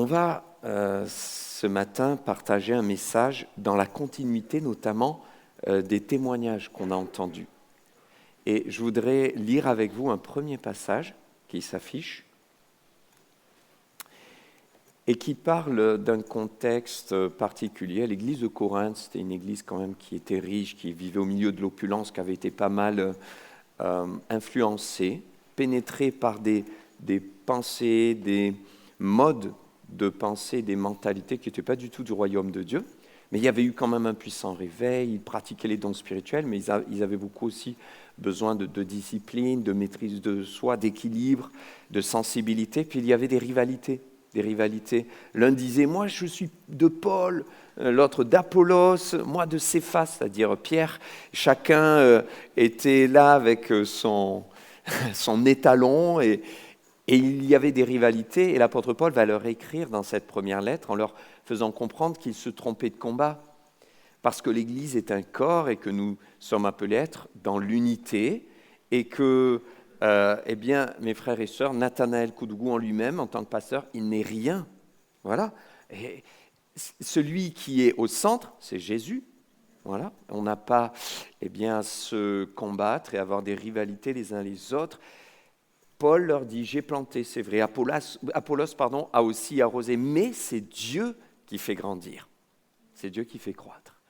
On va ce matin partager un message dans la continuité notamment des témoignages qu'on a entendus. Et je voudrais lire avec vous un premier passage qui s'affiche et qui parle d'un contexte particulier. L'église de Corinthe, c'était une église quand même qui était riche, qui vivait au milieu de l'opulence, qui avait été pas mal influencée, pénétrée par des pensées, des modes de pensée, des mentalités qui n'étaient pas du tout du royaume de Dieu. Mais il y avait eu quand même un puissant réveil, ils pratiquaient les dons spirituels, mais ils avaient beaucoup aussi besoin de discipline, de maîtrise de soi, d'équilibre, de sensibilité. Puis il y avait des rivalités. L'un disait, moi je suis de Paul, l'autre d'Apollos, moi de Céphas, c'est-à-dire Pierre. Chacun était là avec son étalon et il y avait des rivalités. Et l'apôtre Paul va leur écrire dans cette première lettre en leur faisant comprendre qu'ils se trompaient de combat. Parce que l'Église est un corps et que nous sommes appelés à être dans l'unité et que, eh bien, mes frères et sœurs, Nathanaël Koudougou en lui-même, en tant que pasteur, il n'est rien. Voilà. Et celui qui est au centre, c'est Jésus. Voilà. On n'a pas, eh bien, à se combattre et avoir des rivalités les uns les autres. Paul leur dit, j'ai planté, c'est vrai. Apollos, a aussi arrosé, mais c'est Dieu qui fait grandir. C'est Dieu qui fait croître.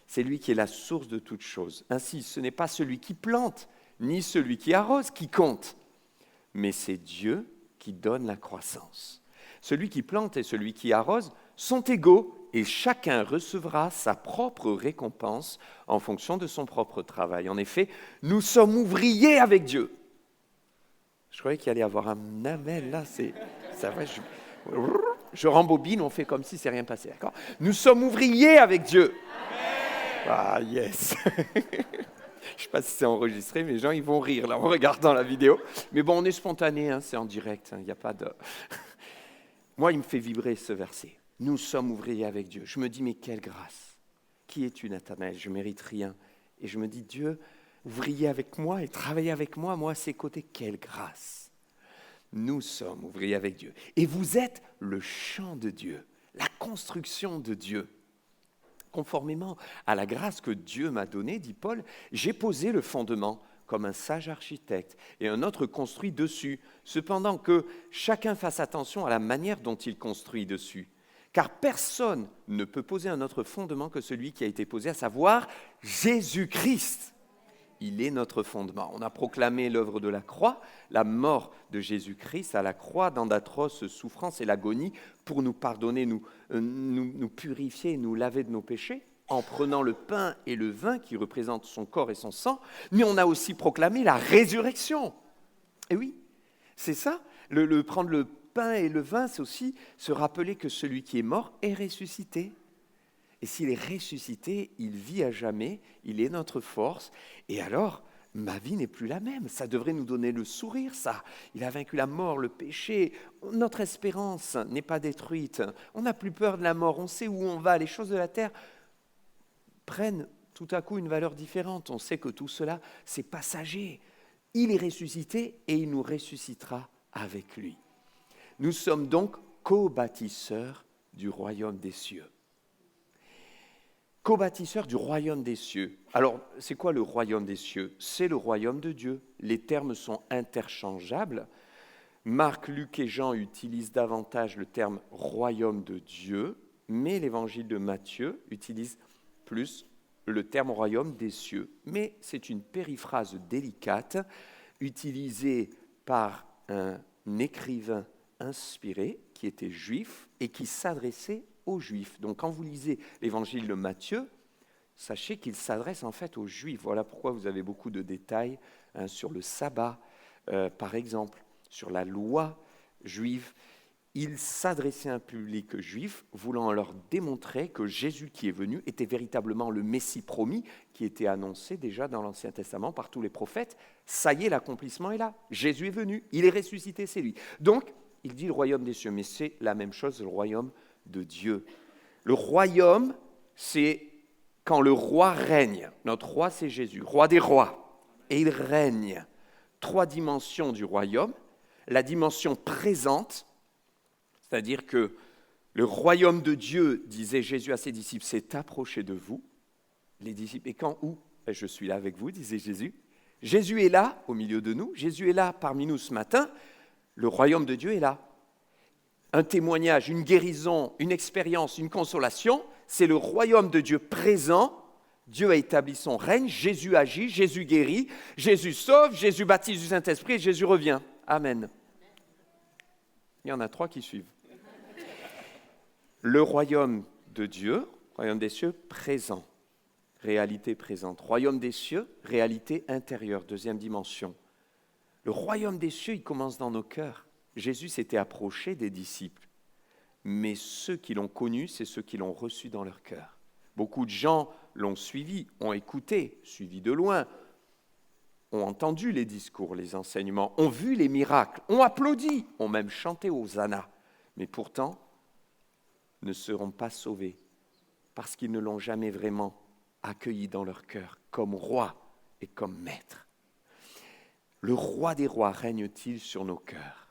C'est lui qui est la source de toutes choses. Ainsi, ce n'est pas celui qui plante, ni celui qui arrose qui compte, mais c'est Dieu qui donne la croissance. Celui qui plante et celui qui arrose sont égaux et chacun recevra sa propre récompense en fonction de son propre travail. En effet, nous sommes ouvriers avec Dieu. Je croyais qu'il allait y avoir un amen là, ça va, je rembobine, on fait comme si c'est rien passé, d'accord ? Nous sommes ouvriers avec Dieu. Ah, yes. Je ne sais pas si c'est enregistré, mais les gens, ils vont rire là, en regardant la vidéo. Mais bon, on est spontané, hein, c'est en direct, il n'y a pas de... Moi, il me fait vibrer ce verset. Nous sommes ouvriers avec Dieu. Je me dis, mais quelle grâce. Qui es-tu, Nathanaël ? Je ne mérite rien. Et je me dis, Dieu, ouvrier avec moi et travailler avec moi à ses côtés, quelle grâce. Nous sommes ouvriers avec Dieu. Et vous êtes le champ de Dieu, la construction de Dieu. Conformément à la grâce que Dieu m'a donnée, dit Paul, j'ai posé le fondement comme un sage architecte et un autre construit dessus, cependant que chacun fasse attention à la manière dont il construit dessus. Car personne ne peut poser un autre fondement que celui qui a été posé, à savoir Jésus-Christ. Il est notre fondement. On a proclamé l'œuvre de la croix, la mort de Jésus-Christ à la croix dans d'atroces souffrances et l'agonie pour nous pardonner, nous purifier, nous laver de nos péchés en prenant le pain et le vin qui représentent son corps et son sang. Mais on a aussi proclamé la résurrection. Et oui, c'est ça. Prendre le pain et le vin, c'est aussi se rappeler que celui qui est mort est ressuscité. Et s'il est ressuscité, il vit à jamais, il est notre force. Et alors, ma vie n'est plus la même. Ça devrait nous donner le sourire, ça. Il a vaincu la mort, le péché. Notre espérance n'est pas détruite. On n'a plus peur de la mort. On sait où on va. Les choses de la terre prennent tout à coup une valeur différente. On sait que tout cela, c'est passager. Il est ressuscité et il nous ressuscitera avec lui. Nous sommes donc co-bâtisseurs du royaume des cieux. Co-bâtisseurs du royaume des cieux. Alors, c'est quoi le royaume des cieux ? C'est le royaume de Dieu. Les termes sont interchangeables. Marc, Luc et Jean utilisent davantage le terme royaume de Dieu, mais l'évangile de Matthieu utilise plus le terme royaume des cieux. Mais c'est une périphrase délicate utilisée par un écrivain inspiré qui était juif et qui s'adressait aux Juifs. Donc quand vous lisez l'évangile de Matthieu, sachez qu'il s'adresse en fait aux Juifs. Voilà pourquoi vous avez beaucoup de détails sur le sabbat, par exemple, sur la loi juive. Il s'adressait à un public juif, voulant leur démontrer que Jésus qui est venu était véritablement le Messie promis, qui était annoncé déjà dans l'Ancien Testament par tous les prophètes. Ça y est, l'accomplissement est là. Jésus est venu, il est ressuscité, c'est lui. Donc, il dit le royaume des cieux, mais c'est la même chose, le royaume de Dieu. Le royaume, c'est quand le roi règne. Notre roi, c'est Jésus, roi des rois. Et il règne. 3 dimensions du royaume. La dimension présente, c'est-à-dire que Le royaume de Dieu, disait Jésus à ses disciples, s'est approché de vous. Les disciples, et quand, où? Je suis là avec vous, disait Jésus. Jésus est là, au milieu de nous. Jésus est là parmi nous ce matin. Le royaume de Dieu est là. Un témoignage, une guérison, une expérience, une consolation, c'est le royaume de Dieu présent. Dieu a établi son règne, Jésus agit, Jésus guérit, Jésus sauve, Jésus baptise du Saint-Esprit et Jésus revient. Amen. Il y en a 3 qui suivent. Le royaume de Dieu, royaume des cieux, présent, réalité présente. Royaume des cieux, réalité intérieure, deuxième dimension. Le royaume des cieux, il commence dans nos cœurs. Jésus s'était approché des disciples, mais ceux qui l'ont connu, c'est ceux qui l'ont reçu dans leur cœur. Beaucoup de gens l'ont suivi, ont écouté, suivi de loin, ont entendu les discours, les enseignements, ont vu les miracles, ont applaudi, ont même chanté Hosanna, mais pourtant ne seront pas sauvés parce qu'ils ne l'ont jamais vraiment accueilli dans leur cœur comme roi et comme maître. Le roi des rois règne-t-il sur nos cœurs?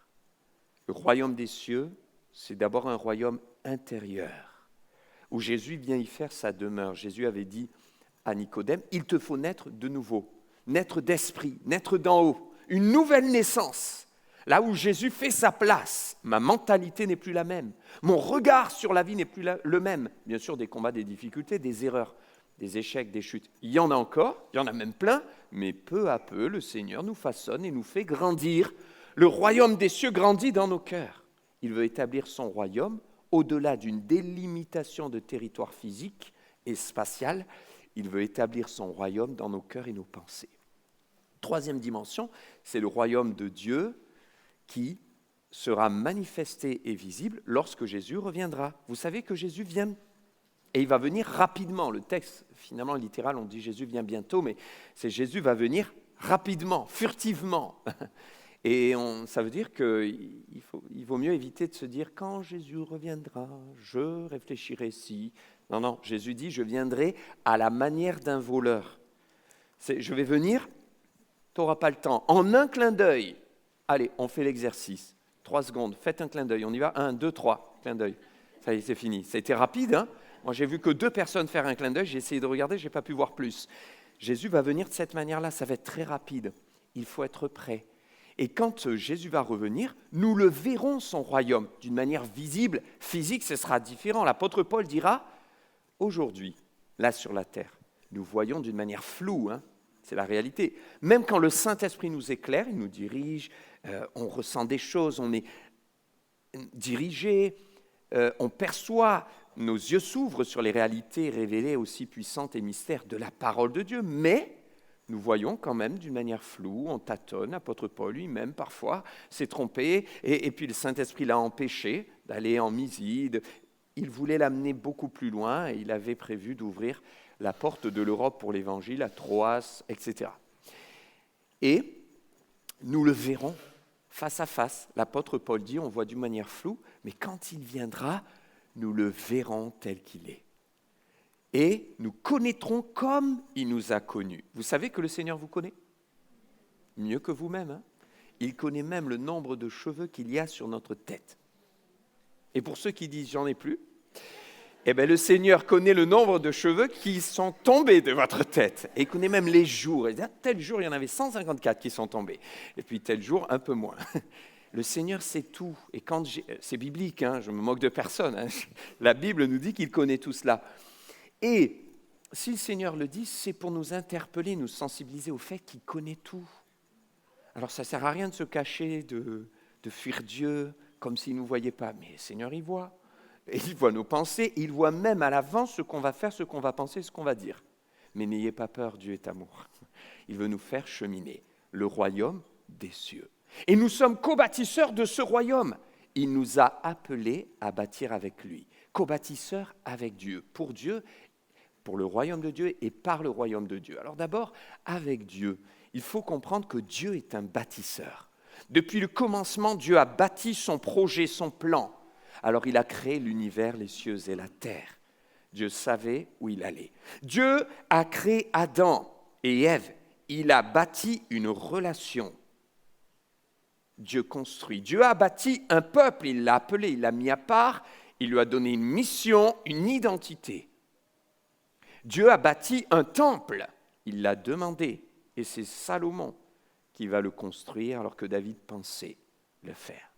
Le royaume des cieux, c'est d'abord un royaume intérieur où Jésus vient y faire sa demeure. Jésus avait dit à Nicodème, il te faut naître de nouveau, naître d'esprit, naître d'en haut, une nouvelle naissance. Là où Jésus fait sa place, ma mentalité n'est plus la même. Mon regard sur la vie n'est plus le même. Bien sûr, des combats, des difficultés, des erreurs, des échecs, des chutes. Il y en a encore, il y en a même plein, mais peu à peu, le Seigneur nous façonne et nous fait grandir. Le royaume des cieux grandit dans nos cœurs. Il veut établir son royaume au-delà d'une délimitation de territoire physique et spatial. Il veut établir son royaume dans nos cœurs et nos pensées. Troisième dimension, c'est le royaume de Dieu qui sera manifesté et visible lorsque Jésus reviendra. Vous savez que Jésus vient, et il va venir rapidement. Le texte, finalement, littéral, on dit Jésus vient bientôt, mais c'est Jésus va venir rapidement, furtivement. Et ça veut dire qu'il vaut mieux éviter de se dire « quand Jésus reviendra, je réfléchirai si… » Non, non, Jésus dit « je viendrai à la manière d'un voleur ». Je vais venir, tu n'auras pas le temps. En un clin d'œil, allez, on fait l'exercice. 3 secondes, faites un clin d'œil. On y va, 1, 2, 3, clin d'œil. Ça y est, c'est fini. Ça a été rapide, hein? Moi, j'ai vu que 2 personnes faire un clin d'œil. J'ai essayé de regarder, je n'ai pas pu voir plus. Jésus va venir de cette manière-là. Ça va être très rapide. Il faut être prêt. Et quand Jésus va revenir, nous le verrons, son royaume, d'une manière visible, physique, ce sera différent. L'apôtre Paul dira, aujourd'hui, là sur la terre, nous voyons d'une manière floue, hein, c'est la réalité. Même quand le Saint-Esprit nous éclaire, il nous dirige, on ressent des choses, on est dirigé, on perçoit, nos yeux s'ouvrent sur les réalités révélées aussi puissantes et mystères de la parole de Dieu, mais nous voyons quand même d'une manière floue, on tâtonne. L'apôtre Paul lui-même parfois s'est trompé et puis le Saint-Esprit l'a empêché d'aller en Mysie. Il voulait l'amener beaucoup plus loin et il avait prévu d'ouvrir la porte de l'Europe pour l'Évangile à Troas, etc. Et nous le verrons face à face. L'apôtre Paul dit, on voit d'une manière floue, mais quand il viendra, nous le verrons tel qu'il est. Et nous connaîtrons comme il nous a connus. Vous savez que le Seigneur vous connaît? Mieux que vous-même. Hein? Il connaît même le nombre de cheveux qu'il y a sur notre tête. Et pour ceux qui disent « j'en ai plus », eh bien, le Seigneur connaît le nombre de cheveux qui sont tombés de votre tête. Et il connaît même les jours. Et tel jour, il y en avait 154 qui sont tombés. Et puis tel jour, un peu moins. Le Seigneur sait tout. Et c'est biblique, hein, je me moque de personne. Hein. La Bible nous dit qu'il connaît tout cela. Et si le Seigneur le dit, c'est pour nous interpeller, nous sensibiliser au fait qu'il connaît tout. Alors ça ne sert à rien de se cacher, de fuir Dieu comme s'il ne nous voyait pas. Mais le Seigneur, il voit. Et il voit nos pensées, il voit même à l'avance ce qu'on va faire, ce qu'on va penser, ce qu'on va dire. Mais n'ayez pas peur, Dieu est amour. Il veut nous faire cheminer le royaume des cieux. Et nous sommes co-bâtisseurs de ce royaume. Il nous a appelés à bâtir avec lui. Co-bâtisseurs avec Dieu, pour le royaume de Dieu et par le royaume de Dieu. Alors d'abord, avec Dieu, il faut comprendre que Dieu est un bâtisseur. Depuis le commencement, Dieu a bâti son projet, son plan. Alors il a créé l'univers, les cieux et la terre. Dieu savait où il allait. Dieu a créé Adam et Ève. Il a bâti une relation. Dieu construit. Dieu a bâti un peuple, il l'a appelé, il l'a mis à part il lui a donné une mission, une identité. Dieu a bâti un temple, il l'a demandé, et c'est Salomon qui va le construire alors que David pensait le faire.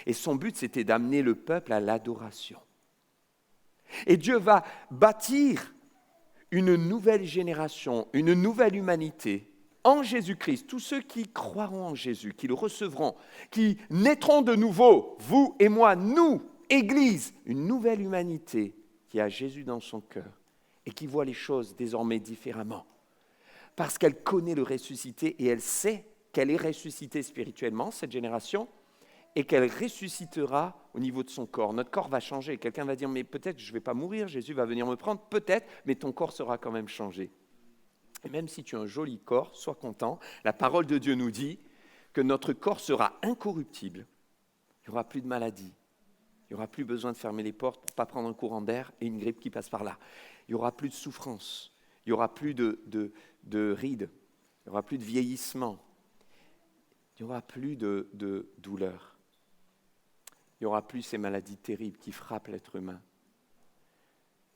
Et son but, c'était d'amener le peuple à l'adoration. Et Dieu va bâtir une nouvelle génération, une nouvelle humanité en Jésus-Christ. Tous ceux qui croiront en Jésus, qui le recevront, qui naîtront de nouveau, vous et moi, nous, Église, une nouvelle humanité qui a Jésus dans son cœur et qui voit les choses désormais différemment. Parce qu'elle connaît le ressuscité et elle sait qu'elle est ressuscitée spirituellement, cette génération, et qu'elle ressuscitera au niveau de son corps. Notre corps va changer. Quelqu'un va dire, mais peut-être je ne vais pas mourir, Jésus va venir me prendre, peut-être, mais ton corps sera quand même changé. Et même si tu as un joli corps, sois content. La parole de Dieu nous dit que notre corps sera incorruptible. Il n'y aura plus de maladie. Il n'y aura plus besoin de fermer les portes pour ne pas prendre un courant d'air et une grippe qui passe par là. Il n'y aura plus de souffrance. Il n'y aura plus de rides. Il n'y aura plus de vieillissement. Il n'y aura plus de douleur. Il n'y aura plus ces maladies terribles qui frappent l'être humain.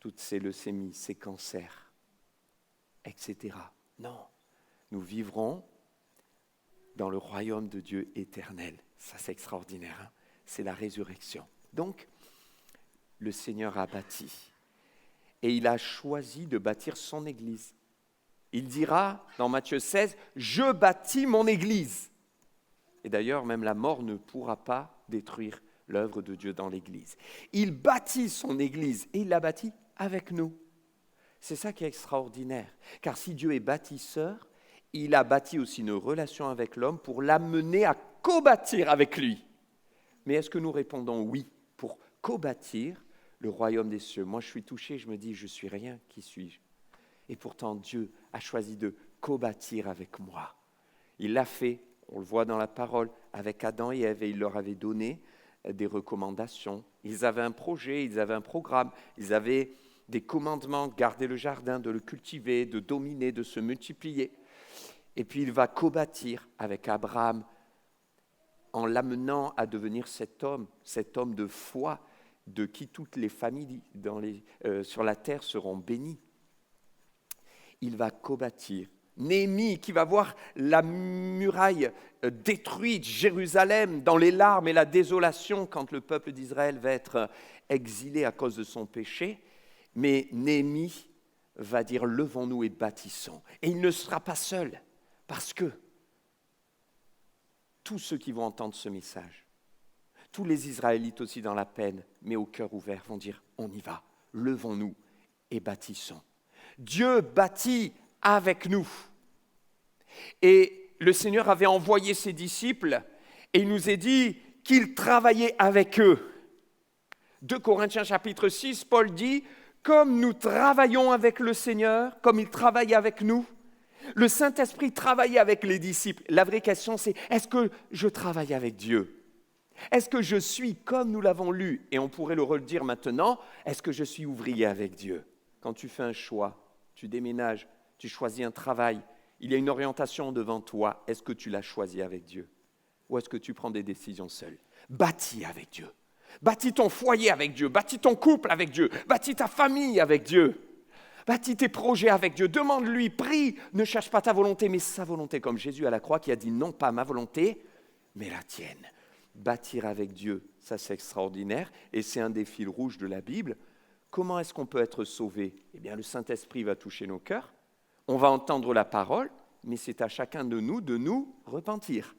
Toutes ces leucémies, ces cancers, etc. Non, nous vivrons dans le royaume de Dieu éternel. Ça, c'est extraordinaire, hein? C'est la résurrection. Donc, le Seigneur a bâti. Et il a choisi de bâtir son Église. Il dira dans Matthieu 16, « Je bâtis mon Église ». Et d'ailleurs, même la mort ne pourra pas détruire l'œuvre de Dieu dans l'Église. Il bâtit son Église et il l'a bâtie avec nous. C'est ça qui est extraordinaire. Car si Dieu est bâtisseur, il a bâti aussi une relation avec l'homme pour l'amener à co-bâtir avec lui. Mais est-ce que nous répondons oui pour co-bâtir le royaume des cieux? Moi, je suis touché, je me dis, je suis rien, qui suis-je? Et pourtant, Dieu a choisi de co-bâtir avec moi. Il l'a fait, on le voit dans la parole, avec Adam et Ève, et il leur avait donné des recommandations. Ils avaient un projet, ils avaient un programme, ils avaient des commandements, de garder le jardin, de le cultiver, de dominer, de se multiplier. Et puis il va co-bâtir avec Abraham en l'amenant à devenir cet homme de foi, de qui toutes les familles sur la terre seront bénies. Il va co-bâtir. Néhémie qui va voir la muraille détruite, Jérusalem dans les larmes et la désolation quand le peuple d'Israël va être exilé à cause de son péché. Mais Néhémie va dire « Levons-nous et bâtissons ». Et il ne sera pas seul parce que tous ceux qui vont entendre ce message, tous les Israélites aussi dans la peine, mais au cœur ouvert, vont dire « On y va, levons-nous et bâtissons ». Dieu bâtit avec nous. Et le Seigneur avait envoyé ses disciples et il nous est dit qu'il travaillait avec eux. 2 Corinthiens chapitre 6, Paul dit « Comme nous travaillons avec le Seigneur, comme il travaille avec nous, le Saint-Esprit travaillait avec les disciples. » La vraie question c'est, est-ce que je travaille avec Dieu? Est-ce que je suis, comme nous l'avons lu, et on pourrait le redire maintenant, est-ce que je suis ouvrier avec Dieu? Quand tu fais un choix, tu déménages, tu choisis un travail, il y a une orientation devant toi, est-ce que tu l'as choisi avec Dieu? Ou est-ce que tu prends des décisions seul? Bâtis avec Dieu. Bâtis ton foyer avec Dieu, bâtis ton couple avec Dieu, bâtis ta famille avec Dieu, bâtis tes projets avec Dieu, demande-lui, prie, ne cherche pas ta volonté, mais sa volonté, comme Jésus à la croix qui a dit non pas ma volonté, mais la tienne. Bâtir avec Dieu, ça c'est extraordinaire et c'est un des fils rouges de la Bible. Comment est-ce qu'on peut être sauvé? Eh bien, le Saint-Esprit va toucher nos cœurs, on va entendre la parole, mais c'est à chacun de nous repentir.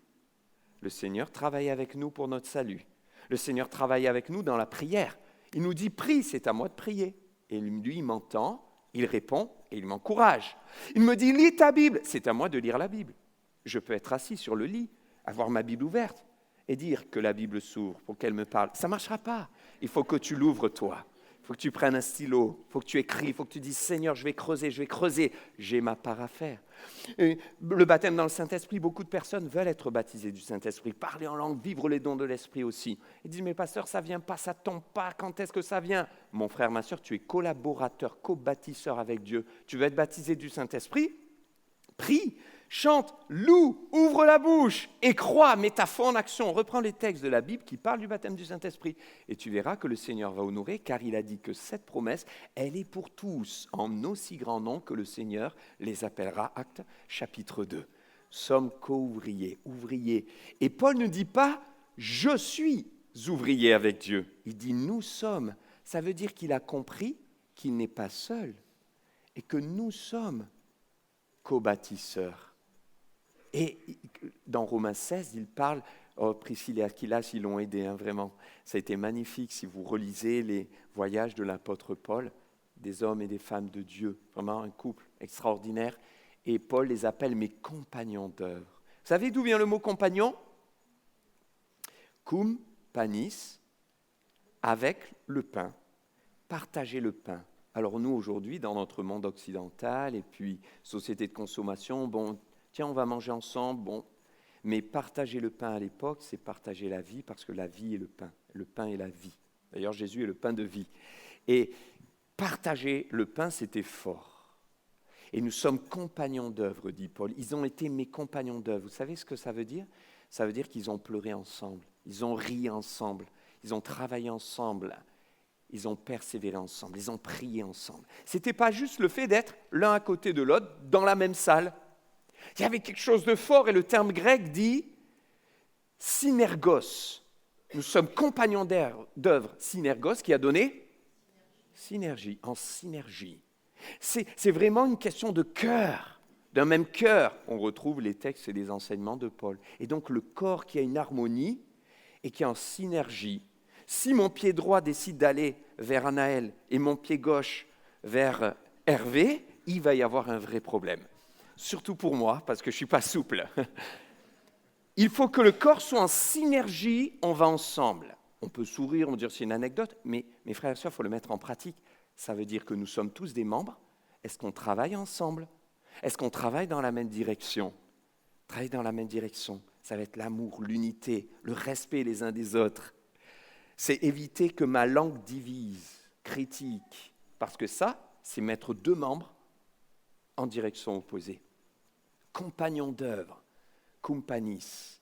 Le Seigneur travaille avec nous pour notre salut. Le Seigneur travaille avec nous dans la prière. Il nous dit, prie, c'est à moi de prier. Et lui, il m'entend, il répond et il m'encourage. Il me dit, lis ta Bible, c'est à moi de lire la Bible. Je peux être assis sur le lit, avoir ma Bible ouverte et dire que la Bible s'ouvre pour qu'elle me parle. Ça ne marchera pas. Il faut que tu l'ouvres toi. Il faut que tu prennes un stylo, il faut que tu écris, il faut que tu dises « Seigneur, je vais creuser, j'ai ma part à faire ». Le baptême dans le Saint-Esprit, beaucoup de personnes veulent être baptisées du Saint-Esprit, parler en langue, vivre les dons de l'Esprit aussi. Ils disent « Mais pasteur, ça ne vient pas, ça ne tombe pas, quand est-ce que ça vient ?» Mon frère, ma soeur, tu es collaborateur, co-bâtisseur avec Dieu. Tu veux être baptisé du Saint-Esprit? Prie, chante, loue, ouvre la bouche et crois, mets ta foi en action. Reprends les textes de la Bible qui parlent du baptême du Saint-Esprit et tu verras que le Seigneur va honorer car il a dit que cette promesse, elle est pour tous en aussi grand nombre que le Seigneur les appellera. Actes chapitre 2. Sommes co-ouvriers, ouvriers. Et Paul ne dit pas « je suis ouvrier avec Dieu ». Il dit « nous sommes ». Ça veut dire qu'il a compris qu'il n'est pas seul et que nous sommes co-bâtisseurs. Et dans Romains 16, il parle, Priscille et Aquilas, ils l'ont aidé, vraiment. Ça a été magnifique si vous relisez les voyages de l'apôtre Paul, des hommes et des femmes de Dieu, vraiment un couple extraordinaire. Et Paul les appelle mes compagnons d'œuvre. Vous savez d'où vient le mot compagnon? Cum panis, avec le pain, partager le pain. Alors nous, aujourd'hui, dans notre monde occidental et puis société de consommation, bon, tiens, on va manger ensemble, bon. Mais partager le pain à l'époque, c'est partager la vie parce que la vie est le pain. Le pain est la vie. D'ailleurs, Jésus est le pain de vie. Et partager le pain, c'était fort. Et nous sommes compagnons d'œuvre, dit Paul. Ils ont été mes compagnons d'œuvre. Vous savez ce que ça veut dire? Ça veut dire qu'ils ont pleuré ensemble, ils ont ri ensemble, ils ont travaillé ensemble, ils ont persévéré ensemble, ils ont prié ensemble. Ce n'était pas juste le fait d'être l'un à côté de l'autre dans la même salle. Il y avait quelque chose de fort et le terme grec dit « synergos ». Nous sommes compagnons d'œuvre, synergos, qui a donné synergie, en synergie. C'est vraiment une question de cœur, d'un même cœur. On retrouve les textes et les enseignements de Paul. Et donc le corps qui a une harmonie et qui est en synergie. Si mon pied droit décide d'aller vers Anaël et mon pied gauche vers Hervé, il va y avoir un vrai problème. Surtout pour moi, parce que je ne suis pas souple. Il faut que le corps soit en synergie, on va ensemble. On peut sourire, on peut dire c'est une anecdote, mais mes frères et sœurs, il faut le mettre en pratique. Ça veut dire que nous sommes tous des membres. Est-ce qu'on travaille ensemble? Est-ce qu'on travaille dans la même direction? Travailler dans la même direction, ça va être l'amour, l'unité, le respect les uns des autres. C'est éviter que ma langue divise, critique, parce que ça, c'est mettre deux membres en direction opposée. Compagnons d'œuvre, cum panis,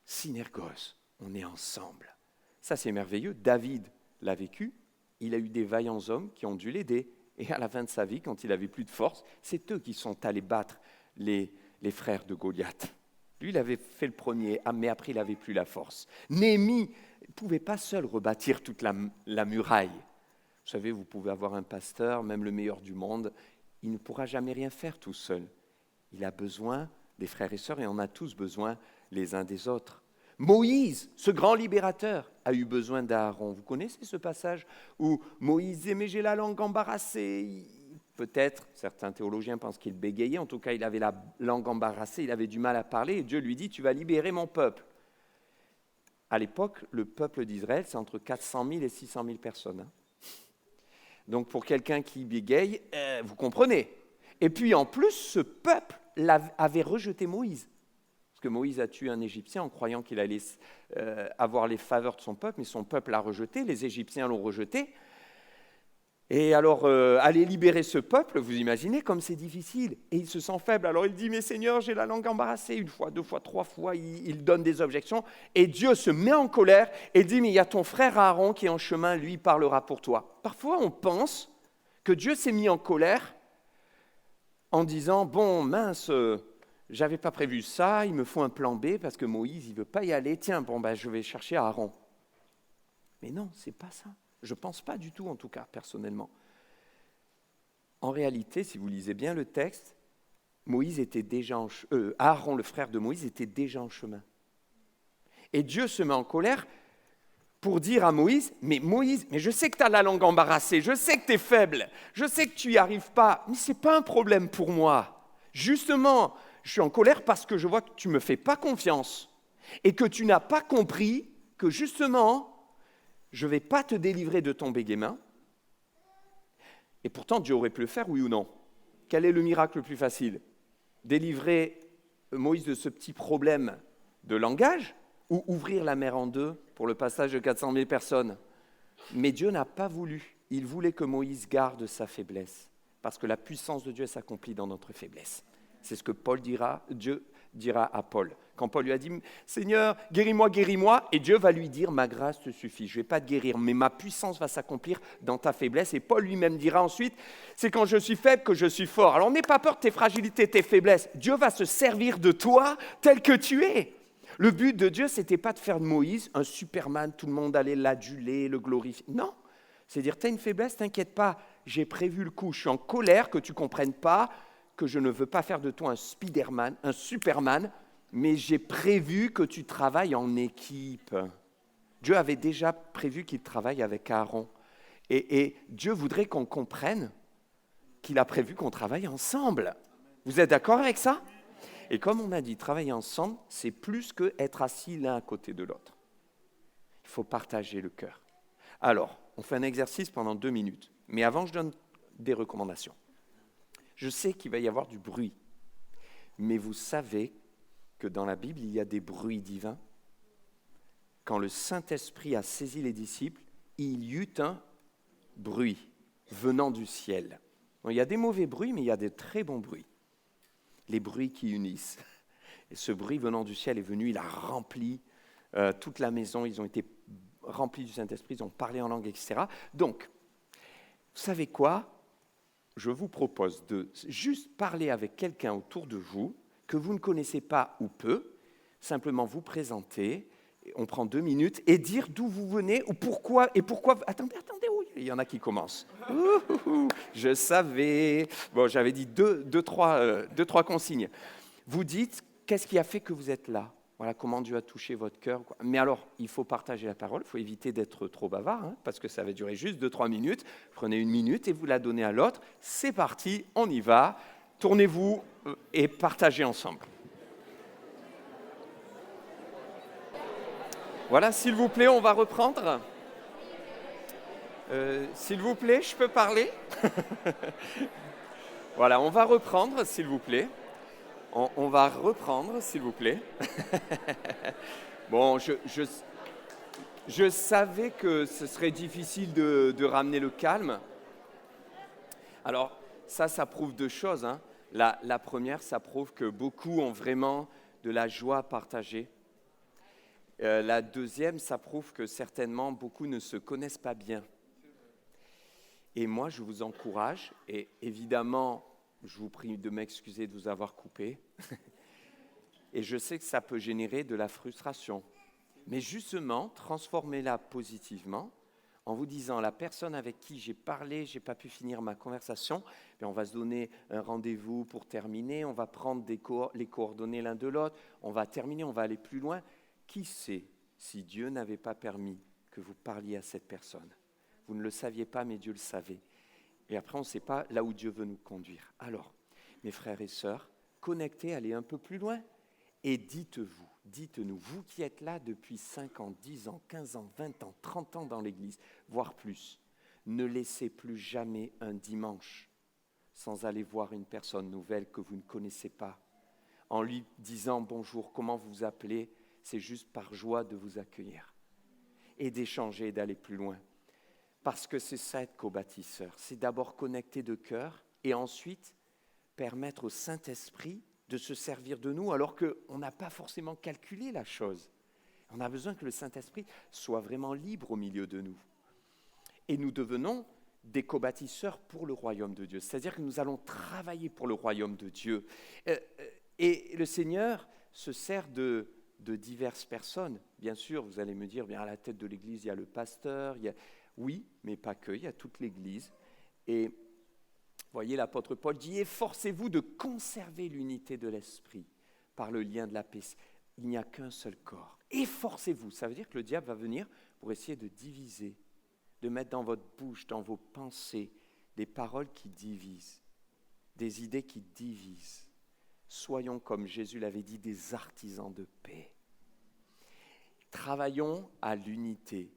synergos, on est ensemble. Ça, c'est merveilleux. David l'a vécu. Il a eu des vaillants hommes qui ont dû l'aider. Et à la fin de sa vie, quand il n'avait plus de force, c'est eux qui sont allés battre les frères de Goliath. Lui, il avait fait le premier, mais après, il n'avait plus la force. Néhémie ne pouvait pas seul rebâtir toute la muraille. Vous savez, vous pouvez avoir un pasteur, même le meilleur du monde, il ne pourra jamais rien faire tout seul. Il a besoin des frères et sœurs, et on a tous besoin les uns des autres. Moïse, ce grand libérateur, a eu besoin d'Aaron. Vous connaissez ce passage où Moïse disait « mais j'ai la langue embarrassée ». Peut-être, certains théologiens pensent qu'il bégayait, en tout cas il avait la langue embarrassée, il avait du mal à parler, et Dieu lui dit « tu vas libérer mon peuple ». À l'époque, le peuple d'Israël, c'est entre 400 000 et 600 000 personnes. Donc pour quelqu'un qui bégaye, vous comprenez. Et puis en plus, ce peuple avait rejeté Moïse. Parce que Moïse a tué un Égyptien en croyant qu'il allait avoir les faveurs de son peuple, mais son peuple l'a rejeté, les Égyptiens l'ont rejeté. Et alors, aller libérer ce peuple, vous imaginez comme c'est difficile. Et il se sent faible. Alors il dit, mais Seigneur, j'ai la langue embarrassée. Une fois, deux fois, trois fois, il donne des objections. Et Dieu se met en colère et dit, mais il y a ton frère Aaron qui est en chemin, lui parlera pour toi. Parfois, on pense que Dieu s'est mis en colère en disant, bon, mince, j'avais pas prévu ça, il me faut un plan B parce que Moïse, il veut pas y aller. Tiens, bon, ben, je vais chercher Aaron. Mais non, c'est pas ça. Je ne pense pas du tout, en tout cas, personnellement. En réalité, si vous lisez bien le texte, Aaron, le frère de Moïse, était déjà en chemin. Et Dieu se met en colère pour dire à Moïse, mais Moïse, mais je sais que tu as la langue embarrassée, je sais que tu es faible, je sais que tu n'y arrives pas, mais ce n'est pas un problème pour moi. Justement, je suis en colère parce que je vois que tu ne me fais pas confiance et que tu n'as pas compris que justement, je ne vais pas te délivrer de ton bégaiement. Et pourtant, Dieu aurait pu le faire, oui ou non? Quel est le miracle le plus facile? Délivrer Moïse de ce petit problème de langage ou ouvrir la mer en deux pour le passage de 400 000 personnes? Mais Dieu n'a pas voulu. Il voulait que Moïse garde sa faiblesse, parce que la puissance de Dieu s'accomplit dans notre faiblesse. C'est ce que Dieu dira à Paul. Quand Paul lui a dit « Seigneur, guéris-moi, guéris-moi », et Dieu va lui dire « Ma grâce te suffit, je ne vais pas te guérir, mais ma puissance va s'accomplir dans ta faiblesse. » Et Paul lui-même dira ensuite « C'est quand je suis faible que je suis fort. » Alors n'aie pas peur de tes fragilités, tes faiblesses. Dieu va se servir de toi tel que tu es. Le but de Dieu, ce n'était pas de faire de Moïse un Superman, tout le monde allait l'aduler, le glorifier. Non, c'est dire « Tu as une faiblesse, t'inquiète pas, j'ai prévu le coup, je suis en colère que tu ne comprennes pas, que je ne veux pas faire de toi un Spiderman, un Superman, mais j'ai prévu que tu travailles en équipe. » Dieu avait déjà prévu qu'il travaille avec Aaron. Et Dieu voudrait qu'on comprenne qu'il a prévu qu'on travaille ensemble. Vous êtes d'accord avec ça? Et comme on a dit, travailler ensemble, c'est plus qu'être assis l'un à côté de l'autre. Il faut partager le cœur. Alors, on fait un exercice pendant 2 minutes. Mais avant, je donne des recommandations. Je sais qu'il va y avoir du bruit. Mais vous savez que dans la Bible, il y a des bruits divins. Quand le Saint-Esprit a saisi les disciples, il y eut un bruit venant du ciel. Donc, il y a des mauvais bruits, mais il y a des très bons bruits. Les bruits qui unissent. Et ce bruit venant du ciel est venu, il a rempli toute la maison, ils ont été remplis du Saint-Esprit, ils ont parlé en langue, etc. Donc, vous savez quoi? Je vous propose de juste parler avec quelqu'un autour de vous que vous ne connaissez pas ou peu, simplement vous présenter, on prend 2 minutes, et dire d'où vous venez ou pourquoi, et pourquoi... Attendez, oui, il y en a qui commencent. Je savais... Bon, j'avais dit deux, trois consignes. Vous dites, qu'est-ce qui a fait que vous êtes là? Voilà, comment Dieu a touché votre cœur. Mais alors, il faut partager la parole, il faut éviter d'être trop bavard, hein, parce que ça va durer juste 2-3 minutes. Prenez 1 minute et vous la donnez à l'autre. C'est parti, on y va. Tournez-vous et partagez ensemble. Voilà, s'il vous plaît, on va reprendre. S'il vous plaît, je peux parler? Voilà, on va reprendre, s'il vous plaît. On va reprendre, s'il vous plaît. Bon, je savais que ce serait difficile de ramener le calme. Alors, ça prouve 2 choses. Hein. La première, ça prouve que beaucoup ont vraiment de la joie à partager. La deuxième, ça prouve que certainement beaucoup ne se connaissent pas bien. Et moi, je vous encourage, et évidemment, je vous prie de m'excuser de vous avoir coupé. Et je sais que ça peut générer de la frustration. Mais justement, transformez-la positivement en vous disant, la personne avec qui j'ai parlé, je n'ai pas pu finir ma conversation, bien on va se donner un rendez-vous pour terminer, on va prendre les coordonnées l'un de l'autre, on va terminer, on va aller plus loin. Qui sait si Dieu n'avait pas permis que vous parliez à cette personne? Vous ne le saviez pas, mais Dieu le savait. Et après, on ne sait pas là où Dieu veut nous conduire. Alors, mes frères et sœurs, connectez, allez un peu plus loin et dites-nous, vous qui êtes là depuis 5 ans, 10 ans, 15 ans, 20 ans, 30 ans dans l'Église, voire plus, ne laissez plus jamais un dimanche sans aller voir une personne nouvelle que vous ne connaissez pas, en lui disant « Bonjour, comment vous vous appelez ?» C'est juste par joie de vous accueillir et d'échanger et d'aller plus loin. Parce que c'est ça être co-bâtisseur, c'est d'abord connecter de cœur et ensuite permettre au Saint-Esprit de se servir de nous alors qu'on n'a pas forcément calculé la chose. On a besoin que le Saint-Esprit soit vraiment libre au milieu de nous. Et nous devenons des co-bâtisseurs pour le royaume de Dieu. C'est-à-dire que nous allons travailler pour le royaume de Dieu. Et le Seigneur se sert de diverses personnes. Bien sûr, vous allez me dire, bien à la tête de l'Église, il y a le pasteur, oui, mais pas que, il y a toute l'Église. Et vous voyez, l'apôtre Paul dit, efforcez-vous de conserver l'unité de l'esprit par le lien de la paix. Il n'y a qu'un seul corps. Efforcez-vous. Ça veut dire que le diable va venir pour essayer de diviser, de mettre dans votre bouche, dans vos pensées, des paroles qui divisent, des idées qui divisent. Soyons, comme Jésus l'avait dit, des artisans de paix. Travaillons à l'unité.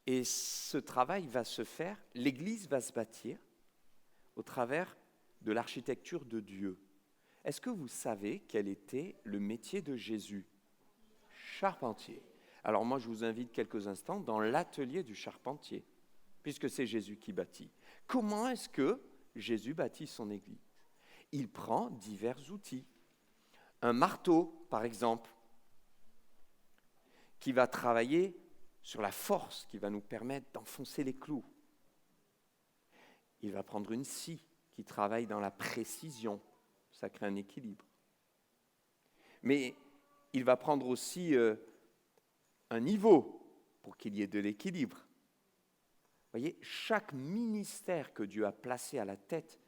Et ce travail va se faire, l'Église va se bâtir au travers de l'architecture de Dieu. Est-ce que vous savez quel était le métier de Jésus? Charpentier. Alors moi, je vous invite quelques instants dans l'atelier du charpentier, puisque c'est Jésus qui bâtit. Comment est-ce que Jésus bâtit son Église? il prend divers outils. Un marteau, par exemple, qui va travailler sur la force, qui va nous permettre d'enfoncer les clous. Il va prendre une scie qui travaille dans la précision. Ça crée un équilibre. Mais il va prendre aussi un niveau pour qu'il y ait de l'équilibre. Vous voyez, chaque ministère que Dieu a placé à la tête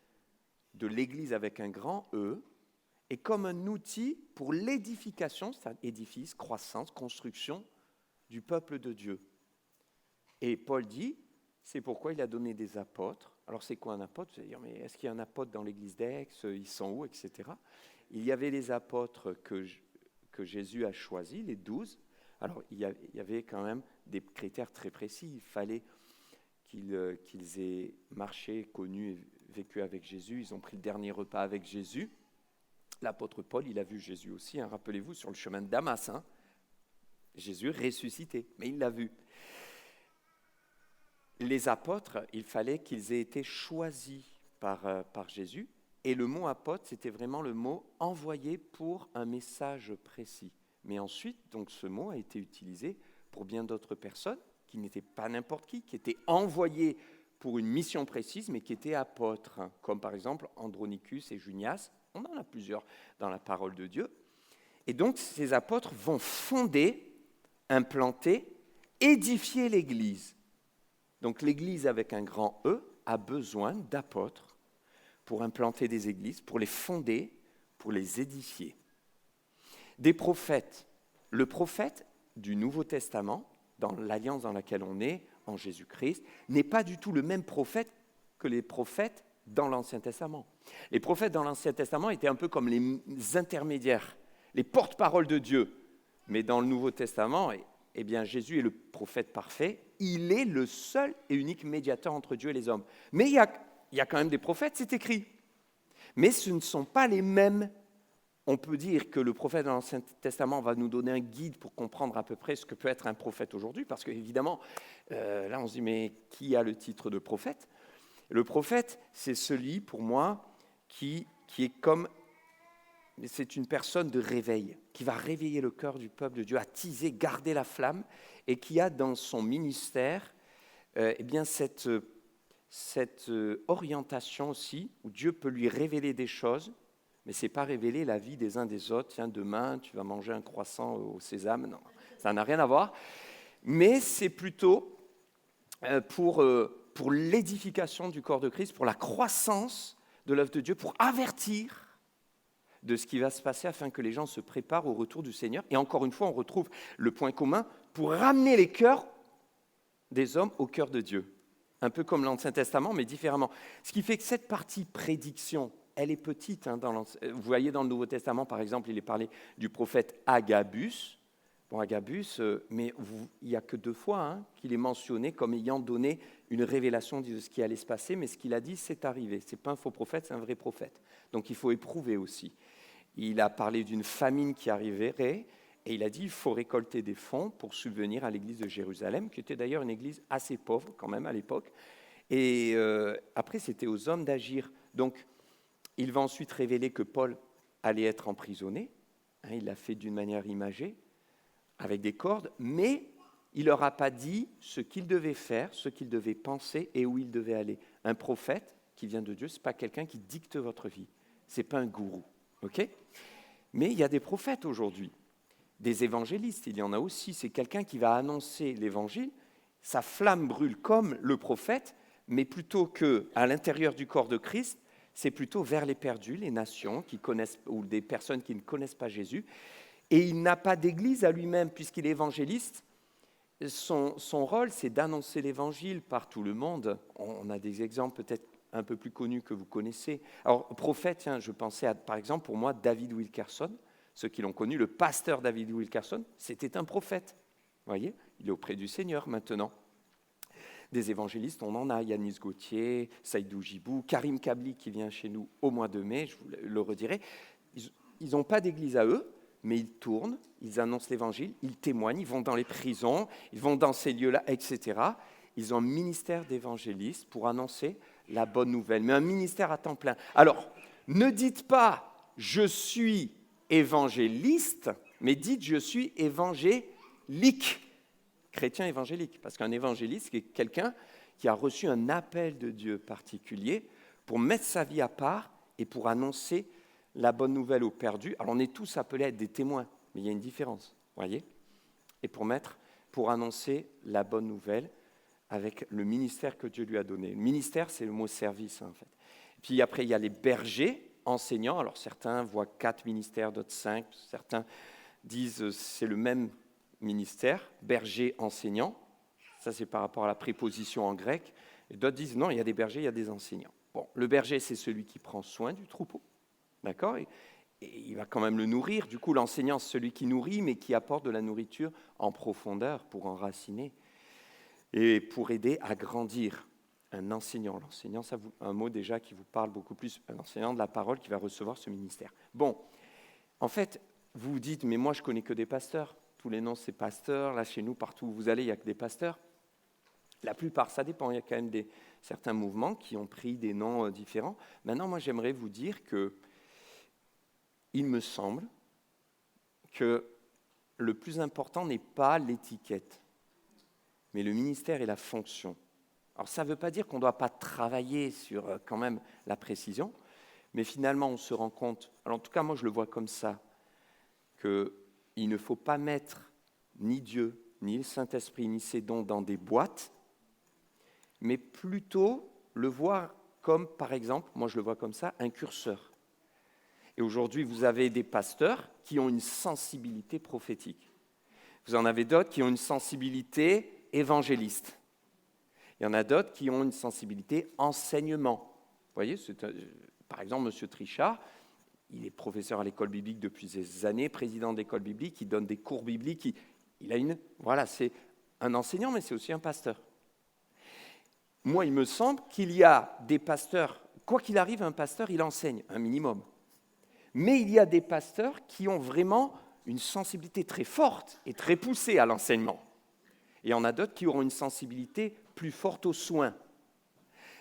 de l'Église avec un grand E est comme un outil pour l'édification, c'est-à-dire édifice, croissance, construction du peuple de Dieu. Et Paul dit, c'est pourquoi il a donné des apôtres. Alors c'est quoi un apôtre? Vous allez dire, mais est-ce qu'il y a un apôtre dans l'église d'Aix? Ils sont où, etc. Il y avait les apôtres que Jésus a choisis, les 12. Alors il y avait quand même des critères très précis. Il fallait qu'ils aient marché, connu et vécu avec Jésus. Ils ont pris le dernier repas avec Jésus. L'apôtre Paul, il a vu Jésus aussi, hein, rappelez-vous, sur le chemin de Damas. Hein. Jésus ressuscité, mais il l'a vu. Les apôtres, il fallait qu'ils aient été choisis par Jésus. Et le mot apôtre, c'était vraiment le mot envoyé pour un message précis. Mais ensuite, donc, ce mot a été utilisé pour bien d'autres personnes qui n'étaient pas n'importe qui étaient envoyés pour une mission précise, mais qui étaient apôtres, hein, comme par exemple Andronicus et Junias. On en a plusieurs dans la parole de Dieu. Et donc, ces apôtres vont fonder, implanter, édifier l'Église. Donc l'Église avec un grand E a besoin d'apôtres pour implanter des églises, pour les fonder, pour les édifier. Des prophètes. Le prophète du Nouveau Testament, dans l'alliance dans laquelle on est, en Jésus-Christ, n'est pas du tout le même prophète que les prophètes dans l'Ancien Testament. Les prophètes dans l'Ancien Testament étaient un peu comme les intermédiaires, les porte-paroles de Dieu. Mais dans le Nouveau Testament, eh bien, Jésus est le prophète parfait. Il est le seul et unique médiateur entre Dieu et les hommes. Mais il y a quand même des prophètes, c'est écrit. Mais ce ne sont pas les mêmes. On peut dire que le prophète dans l'Ancien Testament va nous donner un guide pour comprendre à peu près ce que peut être un prophète aujourd'hui, parce qu'évidemment, là on se dit, mais qui a le titre de prophète? Le prophète, c'est celui, pour moi, qui est comme... C'est une personne de réveil, qui va réveiller le cœur du peuple de Dieu, attiser, garder la flamme, et qui a dans son ministère eh bien cette orientation aussi, où Dieu peut lui révéler des choses, mais ce n'est pas révéler la vie des uns des autres. Tiens, demain, tu vas manger un croissant au sésame. Non, ça n'a rien à voir. Mais c'est plutôt pour l'édification du corps de Christ, pour la croissance de l'œuvre de Dieu, pour avertir de ce qui va se passer afin que les gens se préparent au retour du Seigneur. Et encore une fois, on retrouve le point commun pour ramener les cœurs des hommes au cœur de Dieu. Un peu comme l'Ancien Testament, mais différemment. Ce qui fait que cette partie prédiction, elle est petite. Hein, vous voyez dans le Nouveau Testament, par exemple, il est parlé du prophète Agabus. Bon, Agabus, mais il n'y a que 2 fois hein, qu'il est mentionné comme ayant donné une révélation de ce qui allait se passer, mais ce qu'il a dit, c'est arrivé. Ce n'est pas un faux prophète, c'est un vrai prophète. Donc il faut éprouver aussi. Il a parlé d'une famine qui arriverait, et il a dit qu'il faut récolter des fonds pour subvenir à l'église de Jérusalem, qui était d'ailleurs une église assez pauvre quand même à l'époque. Et après, c'était aux hommes d'agir. Donc, il va ensuite révéler que Paul allait être emprisonné. Hein, il l'a fait d'une manière imagée, avec des cordes, mais il ne leur a pas dit ce qu'il devait faire, ce qu'il devait penser et où il devait aller. Un prophète qui vient de Dieu, ce n'est pas quelqu'un qui dicte votre vie. Ce n'est pas un gourou. Okay ? Mais il y a des prophètes aujourd'hui, des évangélistes, il y en a aussi. C'est quelqu'un qui va annoncer l'évangile, sa flamme brûle comme le prophète, mais plutôt qu'à l'intérieur du corps de Christ, c'est plutôt vers les perdus, les nations qui connaissent, ou des personnes qui ne connaissent pas Jésus. Et il n'a pas d'église à lui-même, puisqu'il est évangéliste. Son rôle, c'est d'annoncer l'évangile par tout le monde. On a des exemples peut-être un peu plus connus que vous connaissez. Alors, prophète, tiens, je pensais à, par exemple, pour moi, David Wilkerson. Ceux qui l'ont connu, le pasteur David Wilkerson, c'était un prophète. Vous voyez, il est auprès du Seigneur maintenant. Des évangélistes, on en a. Yanis Gauthier, Saïdou Jibou, Karim Kabli qui vient chez nous au mois de mai, je vous le redirai. Ils n'ont pas d'église à eux, mais ils tournent, ils annoncent l'évangile, ils témoignent, ils vont dans les prisons, ils vont dans ces lieux-là, etc. Ils ont un ministère d'évangélistes pour annoncer la bonne nouvelle, mais un ministère à temps plein. Alors, Ne dites pas « je suis évangéliste », mais dites « je suis évangélique ». Chrétien évangélique, parce qu'un évangéliste, c'est quelqu'un qui a reçu un appel de Dieu particulier pour mettre sa vie à part et pour annoncer la bonne nouvelle aux perdus. Alors on est tous appelés à être des témoins, mais il y a une différence, voyez ? Et pour annoncer la bonne nouvelle avec le ministère que Dieu lui a donné. Le ministère, c'est le mot service, en fait. Puis après, il y a les bergers, enseignants. Alors certains voient 4 ministères, d'autres 5. Certains disent c'est le même ministère, berger, enseignant. Ça, c'est par rapport à la préposition en grec. Et d'autres disent non, il y a des bergers, il y a des enseignants. Bon, le berger, c'est celui qui prend soin du troupeau, d'accord ? Et il va quand même le nourrir. Du coup, l'enseignant, c'est celui qui nourrit, mais qui apporte de la nourriture en profondeur pour enraciner et pour aider à grandir. Un enseignant. L'enseignant, ça un mot déjà qui vous parle beaucoup plus. Un enseignant de la parole qui va recevoir ce ministère. Bon, en fait, vous vous dites, mais moi, je connais que des pasteurs. Tous les noms, c'est pasteurs. Là, chez nous, partout où vous allez, il n'y a que des pasteurs. La plupart, ça dépend. Il y a quand même certains mouvements qui ont pris des noms différents. Maintenant, moi, j'aimerais vous dire que il me semble que le plus important n'est pas l'étiquette, mais le ministère et la fonction. Alors ça ne veut pas dire qu'on ne doit pas travailler sur quand même la précision, mais finalement on se rend compte, alors en tout cas moi je le vois comme ça, qu'il ne faut pas mettre ni Dieu, ni le Saint-Esprit, ni ses dons dans des boîtes, mais plutôt le voir comme, par exemple, moi je le vois comme ça, un curseur. Et aujourd'hui, vous avez des pasteurs qui ont une sensibilité prophétique. Vous en avez d'autres qui ont une sensibilité évangéliste. Il y en a d'autres qui ont une sensibilité enseignement. Vous voyez, par exemple, M. Trichard, il est professeur à l'école biblique depuis des années, président d'école biblique, il donne des cours bibliques. Voilà, c'est un enseignant, mais c'est aussi un pasteur. Moi, il me semble qu'il y a des pasteurs, quoi qu'il arrive, un pasteur, il enseigne, un minimum. Mais il y a des pasteurs qui ont vraiment une sensibilité très forte et très poussée à l'enseignement. Et il y en a d'autres qui auront une sensibilité plus forte aux soins.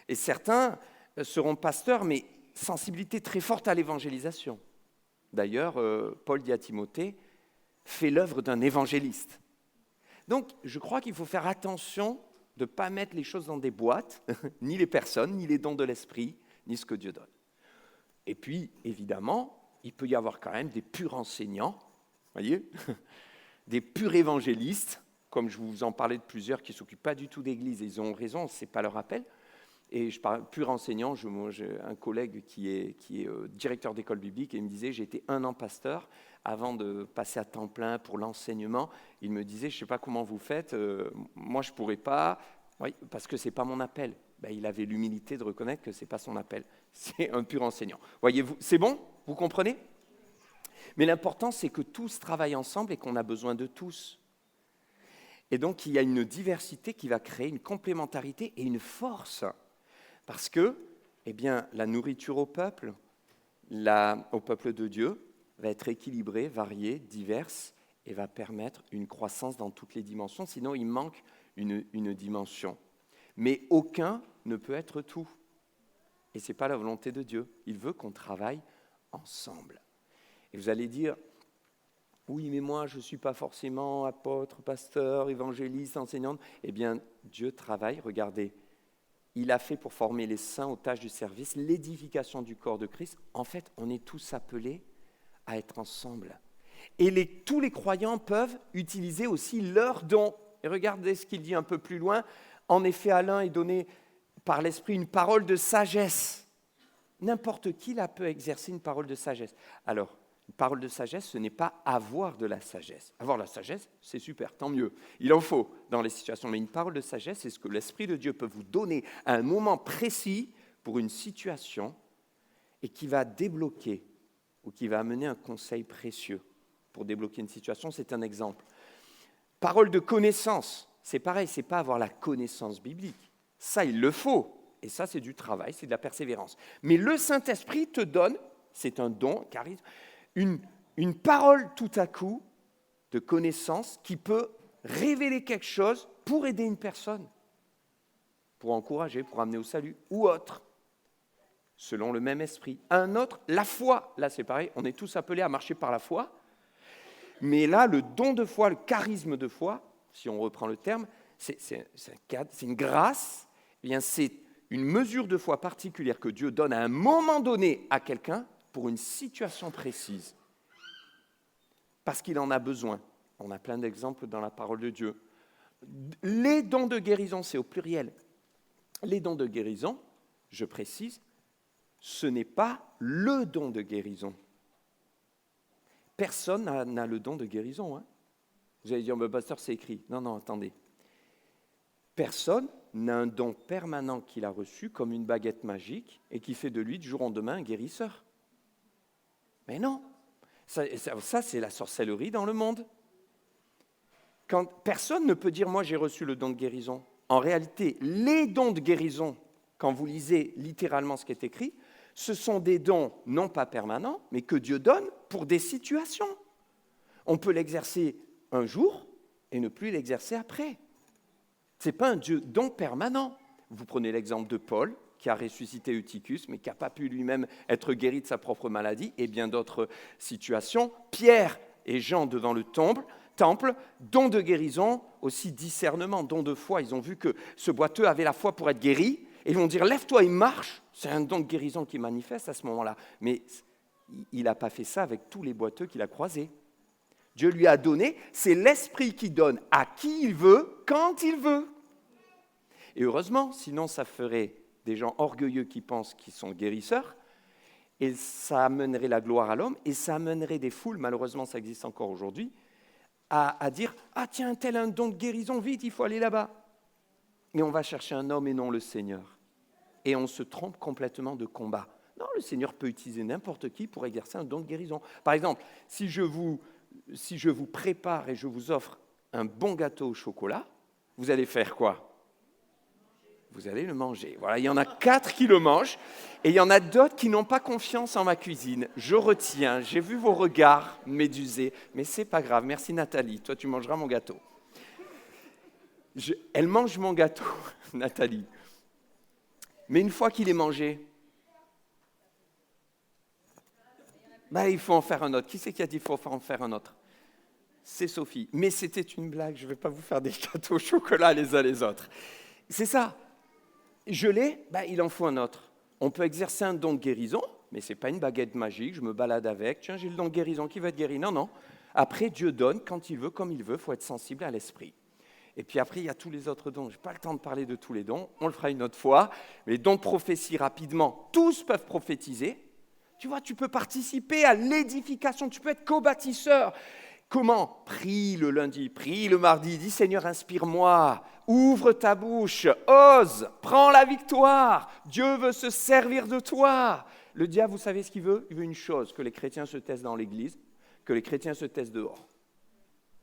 Et certains seront pasteurs, mais sensibilité très forte à l'évangélisation. D'ailleurs, Paul dit à Timothée, fais l'œuvre d'un évangéliste. Donc, je crois qu'il faut faire attention de ne pas mettre les choses dans des boîtes, ni les personnes, ni les dons de l'esprit, ni ce que Dieu donne. Et puis, évidemment, il peut y avoir quand même des purs enseignants, voyez, des purs évangélistes, comme je vous en parlais de plusieurs qui ne s'occupent pas du tout d'église, et ils ont raison, ce n'est pas leur appel. Et je parle pur enseignant, j'ai un collègue qui est directeur d'école biblique, et il me disait, j'ai été 1 an pasteur, avant de passer à temps plein pour l'enseignement. Il me disait, je ne sais pas comment vous faites, moi je ne pourrais pas, oui, parce que ce n'est pas mon appel. Ben, il avait l'humilité de reconnaître que ce n'est pas son appel, c'est un pur enseignant. Voyez-vous, c'est bon? Vous comprenez? Mais l'important, c'est que tous travaillent ensemble et qu'on a besoin de tous. Et donc, il y a une diversité qui va créer une complémentarité et une force. Parce que, eh bien, la nourriture au peuple de Dieu, va être équilibrée, variée, diverse, et va permettre une croissance dans toutes les dimensions. Sinon, il manque une dimension. Mais aucun ne peut être tout. Et ce n'est pas la volonté de Dieu. Il veut qu'on travaille ensemble. Et vous allez dire, oui, mais moi, je ne suis pas forcément apôtre, pasteur, évangéliste, enseignante. Eh bien, Dieu travaille, regardez, il a fait pour former les saints aux tâches du service, l'édification du corps de Christ. En fait, on est tous appelés à être ensemble. Et tous les croyants peuvent utiliser aussi leurs dons. Et regardez ce qu'il dit un peu plus loin. En effet, à l'un est donné par l'Esprit une parole de sagesse. N'importe qui là peut exercer une parole de sagesse. Alors, une parole de sagesse, ce n'est pas avoir de la sagesse. Avoir la sagesse, c'est super, tant mieux. Il en faut dans les situations. Mais une parole de sagesse, c'est ce que l'Esprit de Dieu peut vous donner à un moment précis pour une situation et qui va débloquer ou qui va amener un conseil précieux pour débloquer une situation. C'est un exemple. Parole de connaissance, c'est pareil, c'est pas avoir la connaissance biblique. Ça, il le faut. Et ça, c'est du travail, c'est de la persévérance. Mais le Saint-Esprit te donne, c'est un don, charisme, une parole tout à coup de connaissance qui peut révéler quelque chose pour aider une personne, pour encourager, pour amener au salut ou autre. selon le même esprit. Un autre, la foi. Là, c'est pareil, on est tous appelés à marcher par la foi. Mais là, le don de foi, le charisme de foi, si on reprend le terme, c'est une grâce, eh bien, c'est une mesure de foi particulière que Dieu donne à un moment donné à quelqu'un pour une situation précise. Parce qu'il en a besoin. On a plein d'exemples dans la parole de Dieu. Les dons de guérison, c'est au pluriel. Les dons de guérison, je précise, ce n'est pas le don de guérison. Personne n'a le don de guérison. Hein. Vous allez dire, mais pasteur, c'est écrit. Non, attendez. Personne n'a un don permanent qu'il a reçu comme une baguette magique et qui fait de lui du jour au lendemain un guérisseur. Mais non. Ça, c'est la sorcellerie dans le monde. Quand personne ne peut dire, moi, j'ai reçu le don de guérison. En réalité, les dons de guérison, quand vous lisez littéralement ce qui est écrit, ce sont des dons non pas permanents, mais que Dieu donne pour des situations. On peut l'exercer un jour et ne plus l'exercer après. Ce n'est pas un don permanent. Vous prenez l'exemple de Paul, qui a ressuscité Eutychus, mais qui n'a pas pu lui-même être guéri de sa propre maladie, et bien d'autres situations. Pierre et Jean devant le temple, don de guérison, aussi discernement, don de foi. Ils ont vu que ce boiteux avait la foi pour être guéri, et ils vont dire, lève-toi et marche. C'est un don de guérison qui manifeste à ce moment-là. Mais il n'a pas fait ça avec tous les boiteux qu'il a croisés. Dieu lui a donné, c'est l'Esprit qui donne à qui il veut, quand il veut. Et heureusement, sinon ça ferait des gens orgueilleux qui pensent qu'ils sont guérisseurs, et ça amènerait la gloire à l'homme, et ça amènerait des foules, malheureusement ça existe encore aujourd'hui, à dire « Ah tiens, tel a un don de guérison, vite, il faut aller là-bas ». Et on va chercher un homme et non le Seigneur. Et on se trompe complètement de combat. Non, le Seigneur peut utiliser n'importe qui pour exercer un don de guérison. Par exemple, si je vous prépare et je vous offre un bon gâteau au chocolat, vous allez faire quoi ? Vous allez le manger. Voilà, il y en a 4 qui le mangent et il y en a d'autres qui n'ont pas confiance en ma cuisine. Je retiens, j'ai vu vos regards médusés, mais c'est pas grave. Merci Nathalie, toi tu mangeras mon gâteau. Elle mange mon gâteau, Nathalie. Mais une fois qu'il est mangé, il faut en faire un autre. Qui c'est qui a dit qu'il faut en faire un autre ? C'est Sophie. Mais c'était une blague, je ne vais pas vous faire des gâteaux au chocolat les uns les autres. C'est ça. Je l'ai, il en faut un autre. On peut exercer un don de guérison, mais ce n'est pas une baguette magique, je me balade avec. Tiens, j'ai le don de guérison, qui va être guéri ? Non. Après, Dieu donne quand il veut, comme il veut, il faut être sensible à l'esprit. Et puis après, il y a tous les autres dons. Je n'ai pas le temps de parler de tous les dons, on le fera une autre fois. Les dons de prophétie, rapidement, tous peuvent prophétiser. Tu vois, tu peux participer à l'édification, tu peux être co-bâtisseur. Comment ? Prie le lundi, prie le mardi, dis Seigneur, inspire-moi, ouvre ta bouche, ose, prends la victoire. Dieu veut se servir de toi. Le diable, vous savez ce qu'il veut ? Il veut une chose, que les chrétiens se taisent dans l'église, que les chrétiens se taisent dehors.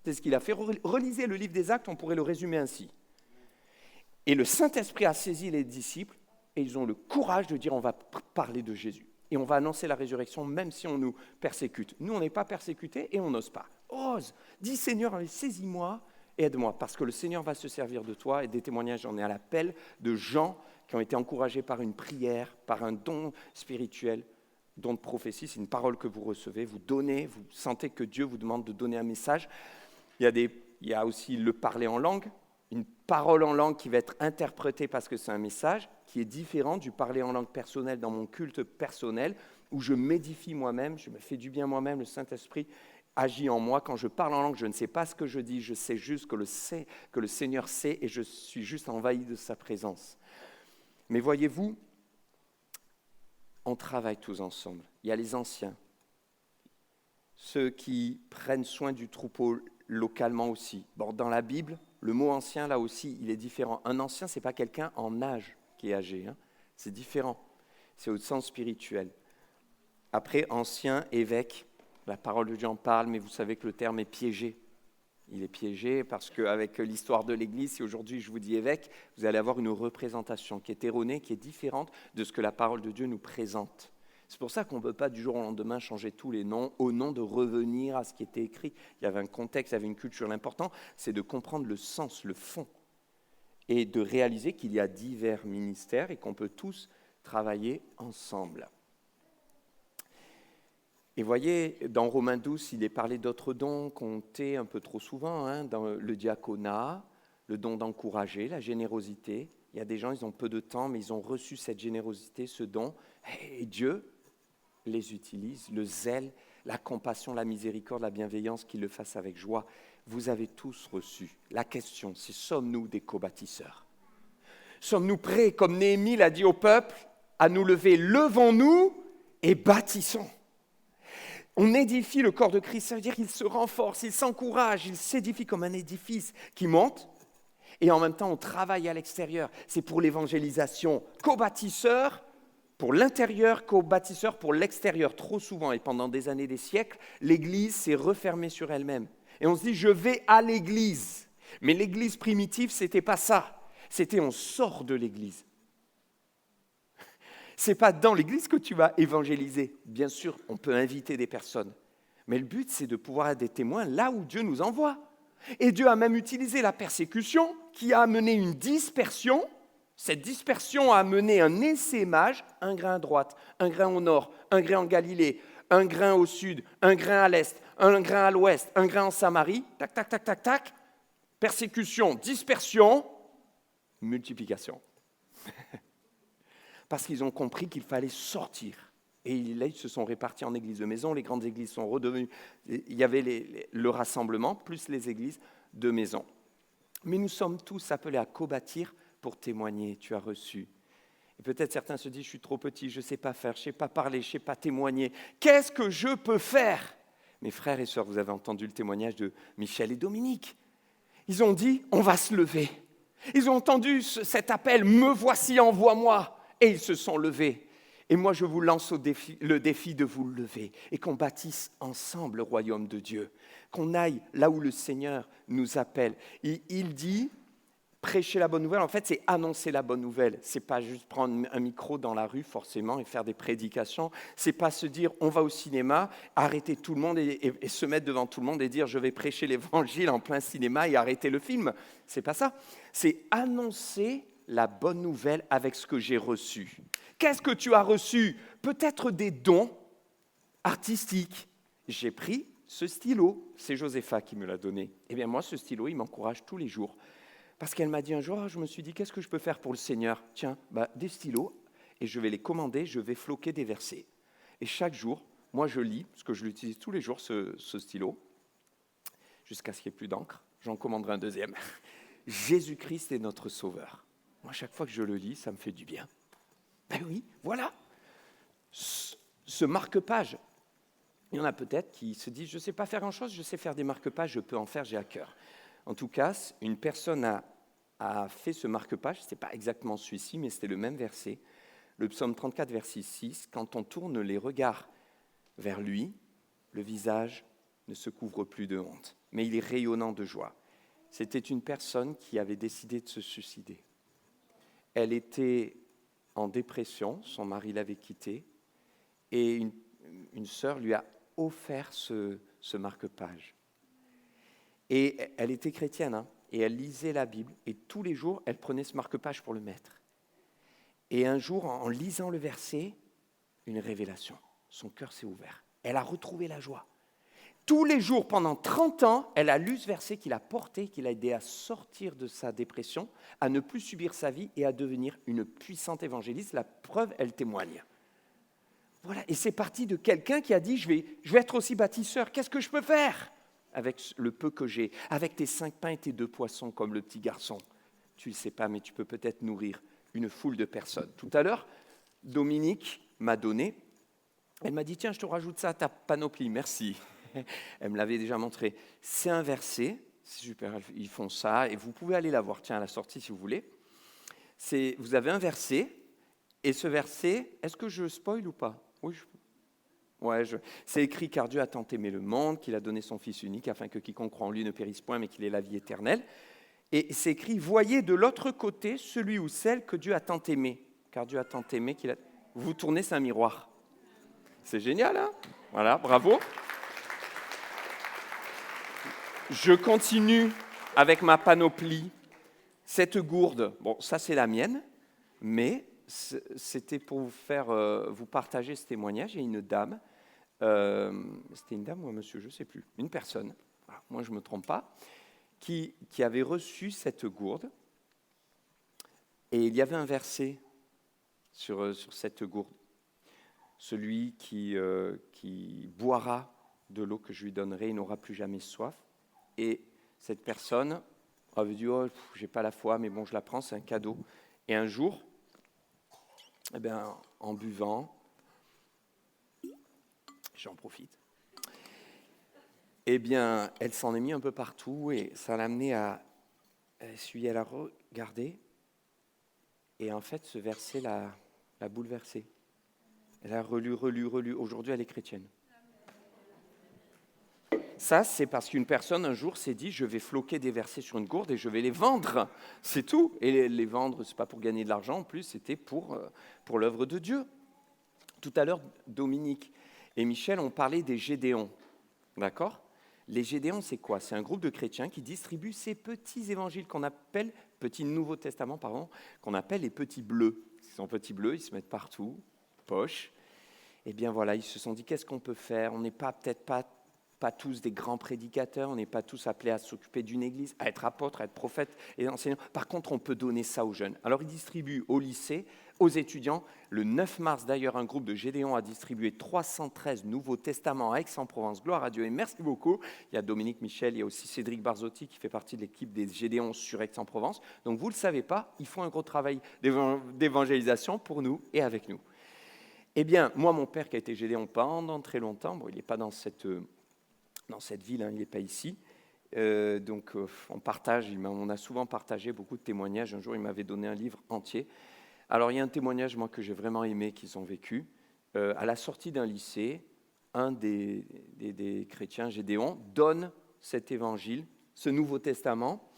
C'est ce qu'il a fait. Relisez le livre des Actes, on pourrait le résumer ainsi. Et le Saint-Esprit a saisi les disciples et ils ont le courage de dire on va parler de Jésus. Et on va annoncer la résurrection même si on nous persécute. Nous, on n'est pas persécutés et on n'ose pas. Ose, dis Seigneur, saisis-moi et aide-moi, parce que le Seigneur va se servir de toi. Et des témoignages, j'en ai à l'appel de gens qui ont été encouragés par une prière, par un don spirituel, don de prophétie. C'est une parole que vous recevez, vous donnez, vous sentez que Dieu vous demande de donner un message. Il y a aussi le parler en langue, une parole en langue qui va être interprétée parce que c'est un message qui est différent du parler en langue personnelle dans mon culte personnel où je m'édifie moi-même, je me fais du bien moi-même, le Saint-Esprit agit en moi. Quand je parle en langue, je ne sais pas ce que je dis, je sais juste que le Seigneur sait et je suis juste envahi de sa présence. Mais voyez-vous, on travaille tous ensemble. Il y a les anciens, ceux qui prennent soin du troupeau localement aussi. Bon, dans la Bible, le mot ancien, là aussi, il est différent. Un ancien, ce n'est pas quelqu'un en âge qui est âgé. C'est différent. C'est au sens spirituel. Après, ancien, évêque, la parole de Dieu en parle, mais vous savez que le terme est piégé. Il est piégé parce qu'avec l'histoire de l'Église, si aujourd'hui je vous dis évêque, vous allez avoir une représentation qui est erronée, qui est différente de ce que la parole de Dieu nous présente. C'est pour ça qu'on ne peut pas du jour au lendemain changer tous les noms au nom de revenir à ce qui était écrit. Il y avait un contexte, il y avait une culture. L'important, c'est de comprendre le sens, le fond, et de réaliser qu'il y a divers ministères et qu'on peut tous travailler ensemble. Et voyez, dans Romains 12, il est parlé d'autres dons qu'on tait un peu trop souvent, dans le diaconat, le don d'encourager, la générosité. Il y a des gens, ils ont peu de temps, mais ils ont reçu cette générosité, ce don. Et Dieu les utilise, le zèle, la compassion, la miséricorde, la bienveillance, qu'ils le fassent avec joie. Vous avez tous reçu. La question, c'est sommes-nous des co-bâtisseurs ? Sommes-nous prêts, comme Néhémie l'a dit au peuple, à nous lever ? Levons-nous et bâtissons. On édifie le corps de Christ, ça veut dire qu'il se renforce, il s'encourage, il s'édifie comme un édifice qui monte. Et en même temps, on travaille à l'extérieur. C'est pour l'évangélisation. Co-bâtisseurs pour l'intérieur, co-bâtisseurs pour l'extérieur. Trop souvent, et pendant des années, des siècles, l'Église s'est refermée sur elle-même. Et on se dit, je vais à l'Église. Mais l'Église primitive, ce n'était pas ça. C'était on sort de l'Église. Ce n'est pas dans l'Église que tu vas évangéliser. Bien sûr, on peut inviter des personnes. Mais le but, c'est de pouvoir être des témoins là où Dieu nous envoie. Et Dieu a même utilisé la persécution qui a amené une dispersion. Cette dispersion a amené un essaimage, un grain à droite, un grain au nord, un grain en Galilée, un grain au sud, un grain à l'est, un grain à l'ouest, un grain en Samarie. Tac, tac, tac, tac, tac. Persécution, dispersion, multiplication. Parce qu'ils ont compris qu'il fallait sortir. Et là, ils se sont répartis en églises de maison. Les grandes églises sont redevenues... Il y avait le rassemblement, plus les églises de maison. Mais nous sommes tous appelés à co-bâtir pour témoigner. Tu as reçu. Et peut-être certains se disent, je suis trop petit, je ne sais pas faire, je ne sais pas parler, je ne sais pas témoigner. Qu'est-ce que je peux faire ? Mes frères et sœurs, vous avez entendu le témoignage de Michel et Dominique. Ils ont dit, on va se lever. Ils ont entendu cet appel, me voici, envoie-moi. Et ils se sont levés. Et moi, je vous lance le défi de vous lever et qu'on bâtisse ensemble le royaume de Dieu, qu'on aille là où le Seigneur nous appelle. Et il dit, prêcher la bonne nouvelle, en fait, c'est annoncer la bonne nouvelle. Ce n'est pas juste prendre un micro dans la rue, forcément, et faire des prédications. Ce n'est pas se dire, on va au cinéma, arrêter tout le monde et se mettre devant tout le monde et dire, je vais prêcher l'évangile en plein cinéma et arrêter le film. Ce n'est pas ça. C'est annoncer la bonne nouvelle avec ce que j'ai reçu. Qu'est-ce que tu as reçu ? Peut-être des dons artistiques. J'ai pris ce stylo, c'est Josépha qui me l'a donné. Eh bien moi, ce stylo, il m'encourage tous les jours. Parce qu'elle m'a dit un jour, je me suis dit, qu'est-ce que je peux faire pour le Seigneur ? Tiens, des stylos, et je vais les commander, je vais floquer des versets. Et chaque jour, moi je lis, parce que je l'utilise tous les jours, ce stylo, jusqu'à ce qu'il n'y ait plus d'encre. J'en commanderai un deuxième. Jésus-Christ est notre Sauveur. Moi, chaque fois que je le lis, ça me fait du bien. Ben oui, voilà. Ce marque-page, il y en a peut-être qui se disent, je ne sais pas faire grand-chose, je sais faire des marque-pages, je peux en faire, j'ai à cœur. En tout cas, une personne a fait ce marque-page, ce n'est pas exactement celui-ci, mais c'était le même verset. Le psaume 34, verset 6, quand on tourne les regards vers lui, le visage ne se couvre plus de honte, mais il est rayonnant de joie. C'était une personne qui avait décidé de se suicider. Elle était en dépression, son mari l'avait quittée, et une sœur lui a offert ce marque-page. Et elle était chrétienne, et elle lisait la Bible, et tous les jours, elle prenait ce marque-page pour le mettre. Et un jour, en lisant le verset, une révélation. Son cœur s'est ouvert. Elle a retrouvé la joie. Tous les jours, pendant 30 ans, elle a lu ce verset qui l'a porté, qui l'a aidé à sortir de sa dépression, à ne plus subir sa vie et à devenir une puissante évangéliste. La preuve, elle témoigne. Voilà. Et c'est parti de quelqu'un qui a dit, je vais être aussi bâtisseur. Qu'est-ce que je peux faire avec le peu que j'ai, avec tes 5 pains et tes 2 poissons, comme le petit garçon ? Tu ne le sais pas, mais tu peux peut-être nourrir une foule de personnes. Tout à l'heure, Dominique m'a donné, elle m'a dit, tiens, je te rajoute ça à ta panoplie, merci. Elle me l'avait déjà montré. C'est un verset, c'est super, ils font ça, et vous pouvez aller la voir, tiens, à la sortie si vous voulez. Vous avez un verset, et ce verset, est-ce que je spoil ou pas ? Oui, c'est écrit, car Dieu a tant aimé le monde, qu'il a donné son Fils unique, afin que quiconque croit en lui ne périsse point, mais qu'il ait la vie éternelle. Et c'est écrit, voyez de l'autre côté celui ou celle que Dieu a tant aimé, car Dieu a tant aimé qu'il a... Vous tournez, c'est un miroir. C'est génial, hein ? Voilà, bravo. Je continue avec ma panoplie. Cette gourde, bon, ça c'est la mienne, mais c'était pour vous partager ce témoignage. Il y a une dame, c'était une dame ou un monsieur, je ne sais plus, une personne, voilà, moi je ne me trompe pas, qui avait reçu cette gourde. Et il y avait un verset sur cette gourde. Celui qui boira de l'eau que je lui donnerai, il n'aura plus jamais soif. Et cette personne avait dit, oh, j'ai pas la foi, mais bon, je la prends, c'est un cadeau. Et un jour, eh bien, en buvant, j'en profite, eh bien, elle s'en est mis un peu partout et ça l'a amené à essuyer, elle a regardé. Et en fait, ce verset l'a bouleversée. Elle a relu. Aujourd'hui, elle est chrétienne. Ça, c'est parce qu'une personne, un jour, s'est dit, je vais floquer des versets sur une gourde et je vais les vendre. C'est tout. Et les vendre, ce n'est pas pour gagner de l'argent, en plus, c'était pour l'œuvre de Dieu. Tout à l'heure, Dominique et Michel ont parlé des Gédéons. D'accord ? Les Gédéons, c'est quoi ? C'est un groupe de chrétiens qui distribuent ces petits évangiles qu'on appelle, petits Nouveaux Testaments, pardon, qu'on appelle les petits bleus. Ils sont petits bleus, ils se mettent partout, poche. Eh bien voilà, ils se sont dit, qu'est-ce qu'on peut faire ? On n'est peut-être pas tous des grands prédicateurs, on n'est pas tous appelés à s'occuper d'une église, à être apôtres, à être prophètes et enseignants. Par contre, on peut donner ça aux jeunes. Alors, ils distribuent au lycée, aux étudiants. Le 9 mars, d'ailleurs, un groupe de Gédéons a distribué 313 Nouveaux Testaments à Aix-en-Provence. Gloire à Dieu et merci beaucoup. Il y a Dominique Michel, il y a aussi Cédric Barzotti qui fait partie de l'équipe des Gédéons sur Aix-en-Provence. Donc, vous ne le savez pas, ils font un gros travail d'évangélisation pour nous et avec nous. Eh bien, moi, mon père qui a été Gédéon pendant très longtemps, bon, il n'est pas dans cette ville, hein, il n'est pas ici. On partage, on a souvent partagé beaucoup de témoignages. Un jour, il m'avait donné un livre entier. Alors, il y a un témoignage, moi, que j'ai vraiment aimé, qu'ils ont vécu. À la sortie d'un lycée, un des chrétiens Gédéon donne cet évangile, ce Nouveau Testament,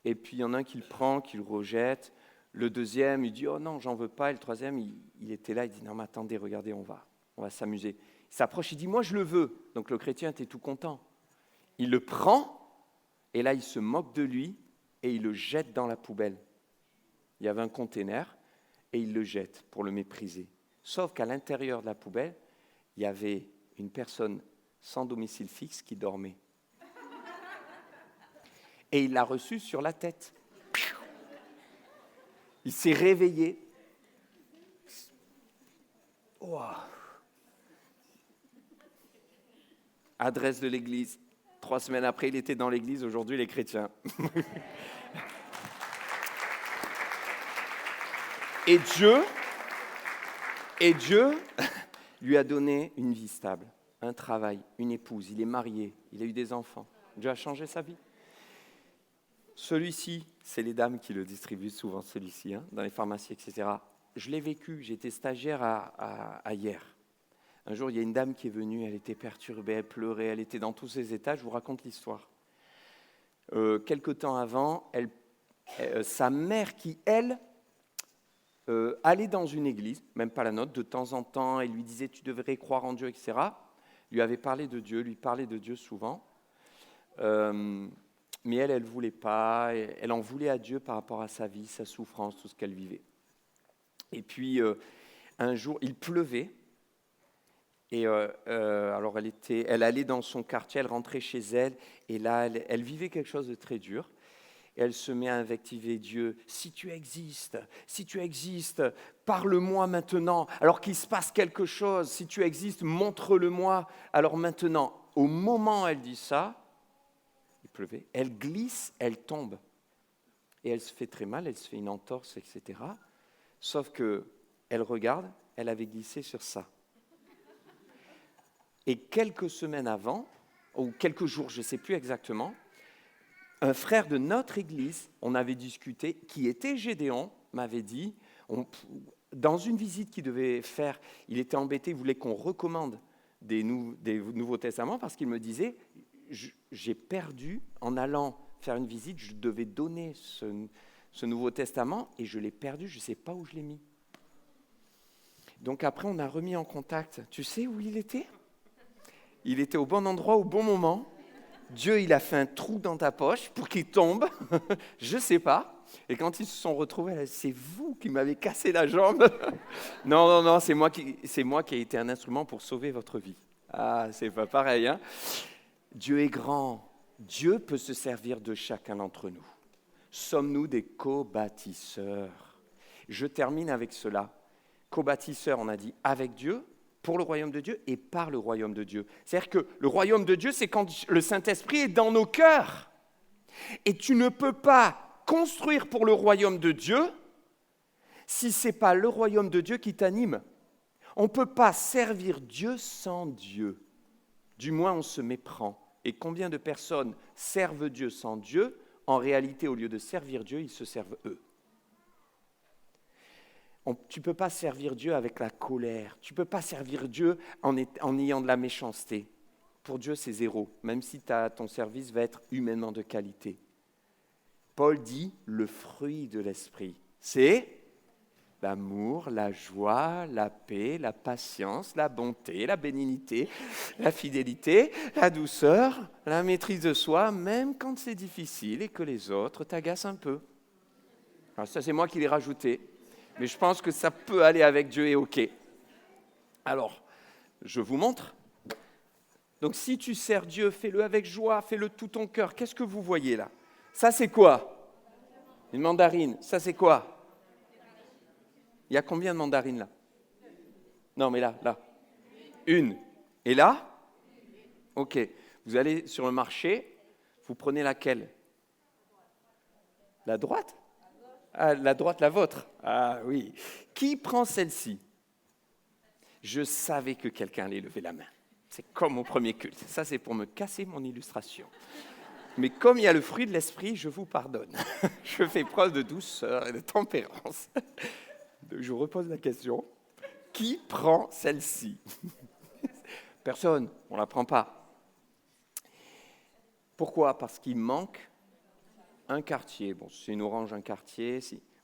et puis il y en a un qui le prend, qui le rejette. Le deuxième, il dit « Oh non, j'en veux pas ». Et le troisième, il était là, il dit « Non, mais attendez, regardez, on va s'amuser ». Il s'approche, il dit « Moi, je le veux ». Donc le chrétien était tout content. Il le prend, et là, il se moque de lui, et il le jette dans la poubelle. Il y avait un container, et il le jette pour le mépriser. Sauf qu'à l'intérieur de la poubelle, il y avait une personne sans domicile fixe qui dormait. Et il l'a reçu sur la tête. Il s'est réveillé. Wow. Adresse de l'église. 3 semaines après, il était dans l'église. Aujourd'hui, il est chrétien. Et Dieu lui a donné une vie stable, un travail, une épouse. Il est marié, il a eu des enfants. Dieu a changé sa vie. Celui-ci, c'est les dames qui le distribuent souvent, celui-ci, hein, dans les pharmacies, etc. Je l'ai vécu, j'étais stagiaire à hier. Un jour, il y a une dame qui est venue, elle était perturbée, elle pleurait, elle était dans tous ses états. Je vous raconte l'histoire. Quelque temps avant, sa mère qui, elle, allait dans une église, même pas la nôtre, de temps en temps, elle lui disait « tu devrais croire en Dieu », etc. Lui avait parlé de Dieu, lui parlait de Dieu souvent. Mais elle ne voulait pas, elle en voulait à Dieu par rapport à sa vie, sa souffrance, tout ce qu'elle vivait. Et puis, un jour, il pleuvait, et alors elle allait dans son quartier, elle rentrait chez elle, et là, elle vivait quelque chose de très dur. Et elle se met à invectiver Dieu. « Si tu existes, parle-moi maintenant, alors qu'il se passe quelque chose. Si tu existes, montre-le-moi, alors maintenant. » Au moment où elle dit ça, il pleuvait, elle glisse, elle tombe. Et elle se fait très mal, elle se fait une entorse, etc. Sauf qu'elle regarde, elle avait glissé sur ça. Et quelques semaines avant, ou quelques jours, je ne sais plus exactement, un frère de notre église, on avait discuté, qui était Gédéon, m'avait dit, dans une visite qu'il devait faire, il était embêté, il voulait qu'on recommande des Nouveaux Testaments, parce qu'il me disait, j'ai perdu, en allant faire une visite, je devais donner ce Nouveau Testament, et je l'ai perdu, je ne sais pas où je l'ai mis. Donc après, on a remis en contact. Tu sais où il était ? Il était au bon endroit, au bon moment. Dieu, il a fait un trou dans ta poche pour qu'il tombe, je ne sais pas. Et quand ils se sont retrouvés, elle a dit, c'est vous qui m'avez cassé la jambe. Non, c'est moi qui ai été un instrument pour sauver votre vie. Ah, c'est pas pareil, hein. Dieu est grand. Dieu peut se servir de chacun d'entre nous. Sommes-nous des co-bâtisseurs? Je termine avec cela. Co-bâtisseurs, on a dit, avec Dieu, pour le royaume de Dieu et par le royaume de Dieu. C'est-à-dire que le royaume de Dieu, c'est quand le Saint-Esprit est dans nos cœurs. Et tu ne peux pas construire pour le royaume de Dieu si ce n'est pas le royaume de Dieu qui t'anime. On ne peut pas servir Dieu sans Dieu. Du moins, on se méprend. Et combien de personnes servent Dieu sans Dieu? En réalité, au lieu de servir Dieu, ils se servent eux. Tu ne peux pas servir Dieu avec la colère. Tu ne peux pas servir Dieu en ayant de la méchanceté. Pour Dieu, c'est zéro, même si ton service va être humainement de qualité. Paul dit le fruit de l'esprit. C'est l'amour, la joie, la paix, la patience, la bonté, la bénignité, la fidélité, la douceur, la maîtrise de soi, même quand c'est difficile et que les autres t'agacent un peu. Alors ça, c'est moi qui l'ai rajouté. Mais je pense que ça peut aller avec Dieu et OK. Alors, je vous montre. Donc, si tu sers Dieu, fais-le avec joie, fais-le tout ton cœur. Qu'est-ce que vous voyez là? Ça, c'est quoi? Une mandarine. Ça, c'est quoi? Il y a combien de mandarines là? Non, mais là. Une. Et là? OK. Vous allez sur le marché, vous prenez laquelle? La droite? Ah, la droite, la vôtre. Ah oui. Qui prend celle-ci? Je savais que quelqu'un allait lever la main. C'est comme au premier culte. Ça, c'est pour me casser mon illustration. Mais comme il y a le fruit de l'esprit, je vous pardonne. Je fais preuve de douceur et de tempérance. Je repose la question. Qui prend celle-ci? Personne, on ne la prend pas. Pourquoi? Parce qu'il manque un quartier. Bon, c'est une orange, un quartier.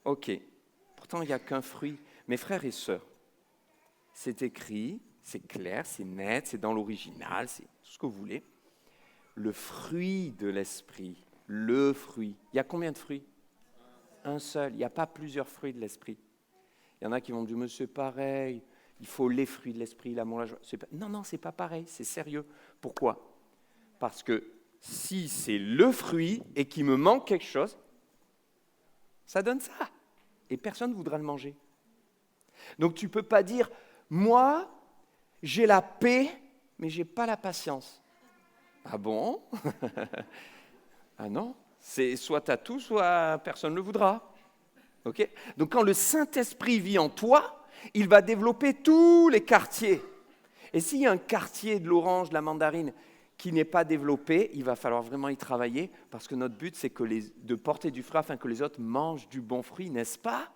OK. Pourtant, il n'y a qu'un fruit. Mes frères et sœurs, c'est écrit, c'est clair, c'est net, c'est dans l'original, c'est tout ce que vous voulez. Le fruit de l'esprit, le fruit. Il y a combien de fruits? Un seul. Il n'y a pas plusieurs fruits de l'esprit. Il y en a qui vont dire, mais c'est pareil, il faut les fruits de l'esprit, l'amour, la joie. Non, c'est pas pareil, c'est sérieux. Pourquoi? Parce que si c'est le fruit et qu'il me manque quelque chose, ça donne ça. Et personne ne voudra le manger. Donc tu ne peux pas dire, moi, j'ai la paix, mais je n'ai pas la patience. Ah bon? Ah non, c'est soit tu as tout, soit personne ne le voudra. Okay? Donc quand le Saint-Esprit vit en toi, il va développer tous les quartiers. Et s'il y a un quartier de l'orange, de la mandarine, qui n'est pas développé, il va falloir vraiment y travailler, parce que notre but, c'est de porter du fruit afin que les autres mangent du bon fruit, n'est-ce pas?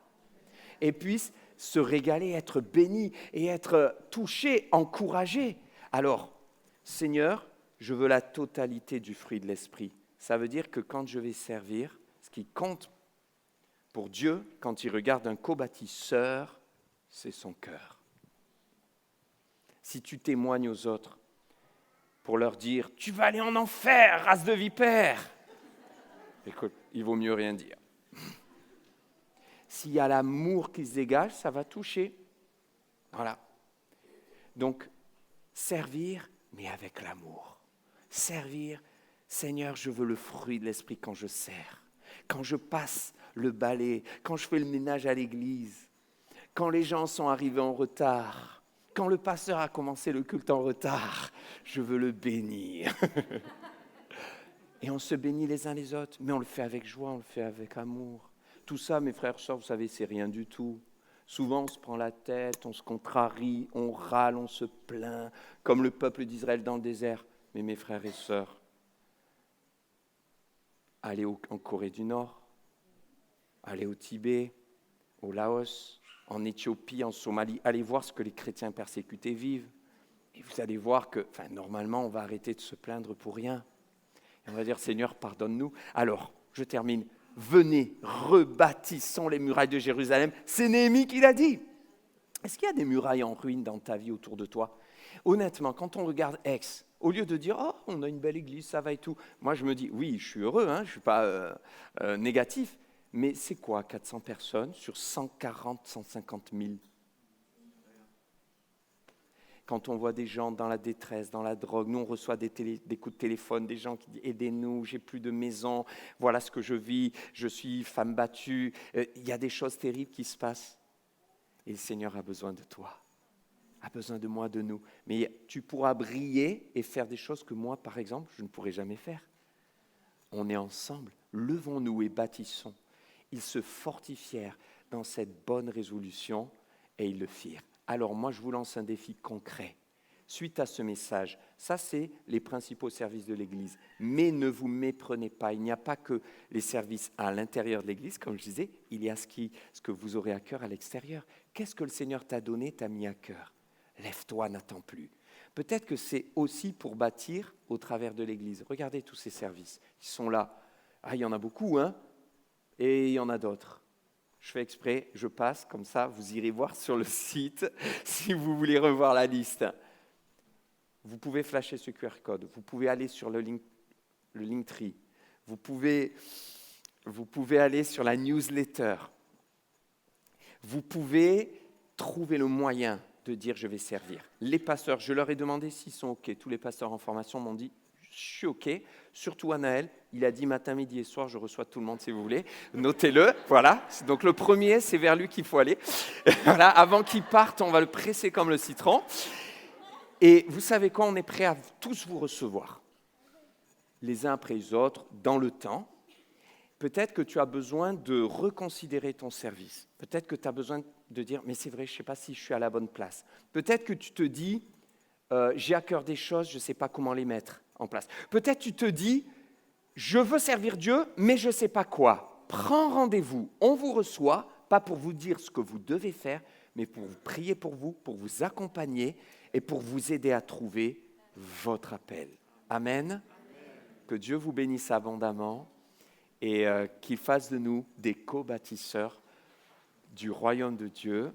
Et puissent se régaler, être bénis et être touchés, encouragés. Alors, Seigneur, je veux la totalité du fruit de l'esprit. Ça veut dire que quand je vais servir, ce qui compte pour Dieu, quand il regarde un co-bâtisseur, c'est son cœur. Si tu témoignes aux autres pour leur dire « Tu vas aller en enfer, race de vipère !» Écoute, il vaut mieux rien dire. S'il y a l'amour qui se dégage, ça va toucher. Voilà. Donc, servir, mais avec l'amour. Servir, Seigneur, je veux le fruit de l'esprit quand je sers. Quand je passe le balai, quand je fais le ménage à l'église, quand les gens sont arrivés en retard, quand le pasteur a commencé le culte en retard, je veux le bénir. Et on se bénit les uns les autres, mais on le fait avec joie, on le fait avec amour. Tout ça, mes frères et sœurs, vous savez, c'est rien du tout. Souvent, on se prend la tête, on se contrarie, on râle, on se plaint, comme le peuple d'Israël dans le désert. Mais mes frères et sœurs, allez en Corée du Nord, allez au Tibet, au Laos, en Éthiopie, en Somalie, allez voir ce que les chrétiens persécutés vivent. Et vous allez voir que, normalement, on va arrêter de se plaindre pour rien. Et on va dire, Seigneur, pardonne-nous. Alors, je termine. Venez, rebâtissons les murailles de Jérusalem. C'est Néhémie qui l'a dit. Est-ce qu'il y a des murailles en ruine dans ta vie autour de toi? Honnêtement, quand on regarde Aix, au lieu de dire « Oh, on a une belle église, ça va et tout », moi je me dis « Oui, je suis heureux, je ne suis pas négatif », Mais c'est quoi 400 personnes sur 140, 150 000? Quand on voit des gens dans la détresse, dans la drogue, nous on reçoit des coups de téléphone, des gens qui disent « aidez-nous, j'ai plus de maison, voilà ce que je vis, je suis femme battue ». Il y a des choses terribles qui se passent. Et le Seigneur a besoin de toi, a besoin de moi, de nous. Mais tu pourras briller et faire des choses que moi, par exemple, je ne pourrais jamais faire. On est ensemble, levons-nous et bâtissons. Ils se fortifièrent dans cette bonne résolution et ils le firent. Alors moi, je vous lance un défi concret. Suite à ce message, ça c'est les principaux services de l'Église. Mais ne vous méprenez pas, il n'y a pas que les services à l'intérieur de l'Église, comme je disais, il y a ce que vous aurez à cœur à l'extérieur. Qu'est-ce que le Seigneur t'a donné, t'a mis à cœur? Lève-toi, n'attends plus. Peut-être que c'est aussi pour bâtir au travers de l'Église. Regardez tous ces services qui sont là. Ah, il y en a beaucoup, hein? Et il y en a d'autres. Je fais exprès, je passe, comme ça, vous irez voir sur le site si vous voulez revoir la liste. Vous pouvez flasher ce QR code, vous pouvez aller sur le Linktree, vous pouvez aller sur la newsletter, vous pouvez trouver le moyen de dire je vais servir. Les pasteurs, je leur ai demandé s'ils sont OK. Tous les pasteurs en formation m'ont dit je suis OK. Surtout Anaël, il a dit matin, midi et soir, je reçois tout le monde si vous voulez. Notez-le, voilà. Donc le premier, c'est vers lui qu'il faut aller. Voilà, avant qu'il parte, on va le presser comme le citron. Et vous savez quoi, on est prêt à tous vous recevoir, les uns après les autres, dans le temps. Peut-être que tu as besoin de reconsidérer ton service. Peut-être que tu as besoin de dire, mais c'est vrai, je ne sais pas si je suis à la bonne place. Peut-être que tu te dis, j'ai à cœur des choses, je ne sais pas comment les mettre en place. Peut-être que tu te dis, je veux servir Dieu, mais je ne sais pas quoi. Prends rendez-vous, on vous reçoit, pas pour vous dire ce que vous devez faire, mais pour vous prier pour vous accompagner et pour vous aider à trouver votre appel. Amen. Que Dieu vous bénisse abondamment et qu'il fasse de nous des co-bâtisseurs du royaume de Dieu.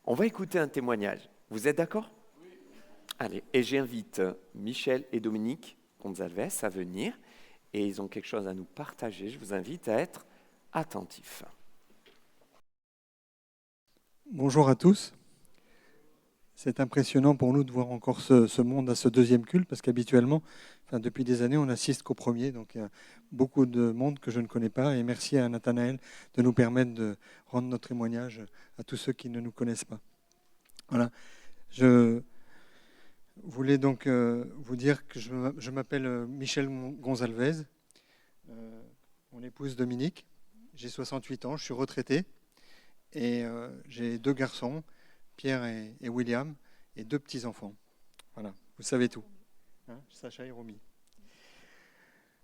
On va écouter un témoignage. Vous êtes d'accord? Oui. Allez, et j'invite Michel et Dominique Gonzalez à venir et ils ont quelque chose à nous partager. Je vous invite à être attentifs. Bonjour à tous. C'est impressionnant pour nous de voir encore ce monde à ce deuxième culte, parce qu'habituellement, depuis des années, on assiste qu'au premier. Donc il y a beaucoup de monde que je ne connais pas. Et merci à Nathanaël de nous permettre de rendre notre témoignage à tous ceux qui ne nous connaissent pas. Voilà. Je voulais donc vous dire que je m'appelle Michel Gonzalez, mon épouse Dominique. J'ai 68 ans, je suis retraité. Et j'ai 2 garçons, Pierre et William, et 2 petits-enfants. Voilà, vous savez tout. Hein, Sacha et Romy.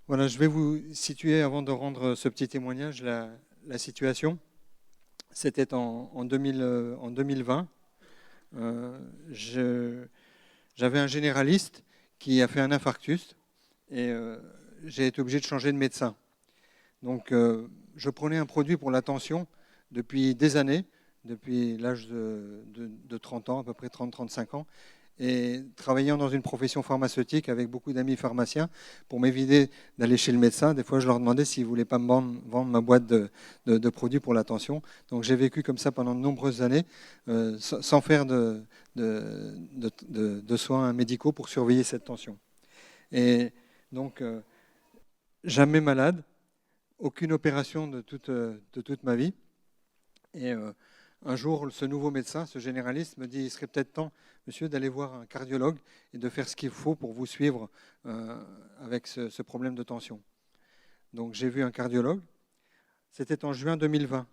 Voilà, je vais vous situer, avant de rendre ce petit témoignage, la situation. C'était en 2020. J'avais un généraliste qui a fait un infarctus et j'ai été obligé de changer de médecin. Donc, je prenais un produit pour la tension depuis des années, depuis l'âge de 30 ans, à peu près 30-35 ans, et travaillant dans une profession pharmaceutique avec beaucoup d'amis pharmaciens, pour m'éviter d'aller chez le médecin, des fois je leur demandais s'ils ne voulaient pas me vendre ma boîte de produits pour la tension. Donc j'ai vécu comme ça pendant de nombreuses années, sans faire de soins médicaux pour surveiller cette tension. Et donc, jamais malade, aucune opération de toute ma vie. Et un jour, ce nouveau médecin, ce généraliste, me dit il serait peut-être temps, monsieur, d'aller voir un cardiologue et de faire ce qu'il faut pour vous suivre avec ce problème de tension. Donc j'ai vu un cardiologue. C'était en juin 2020.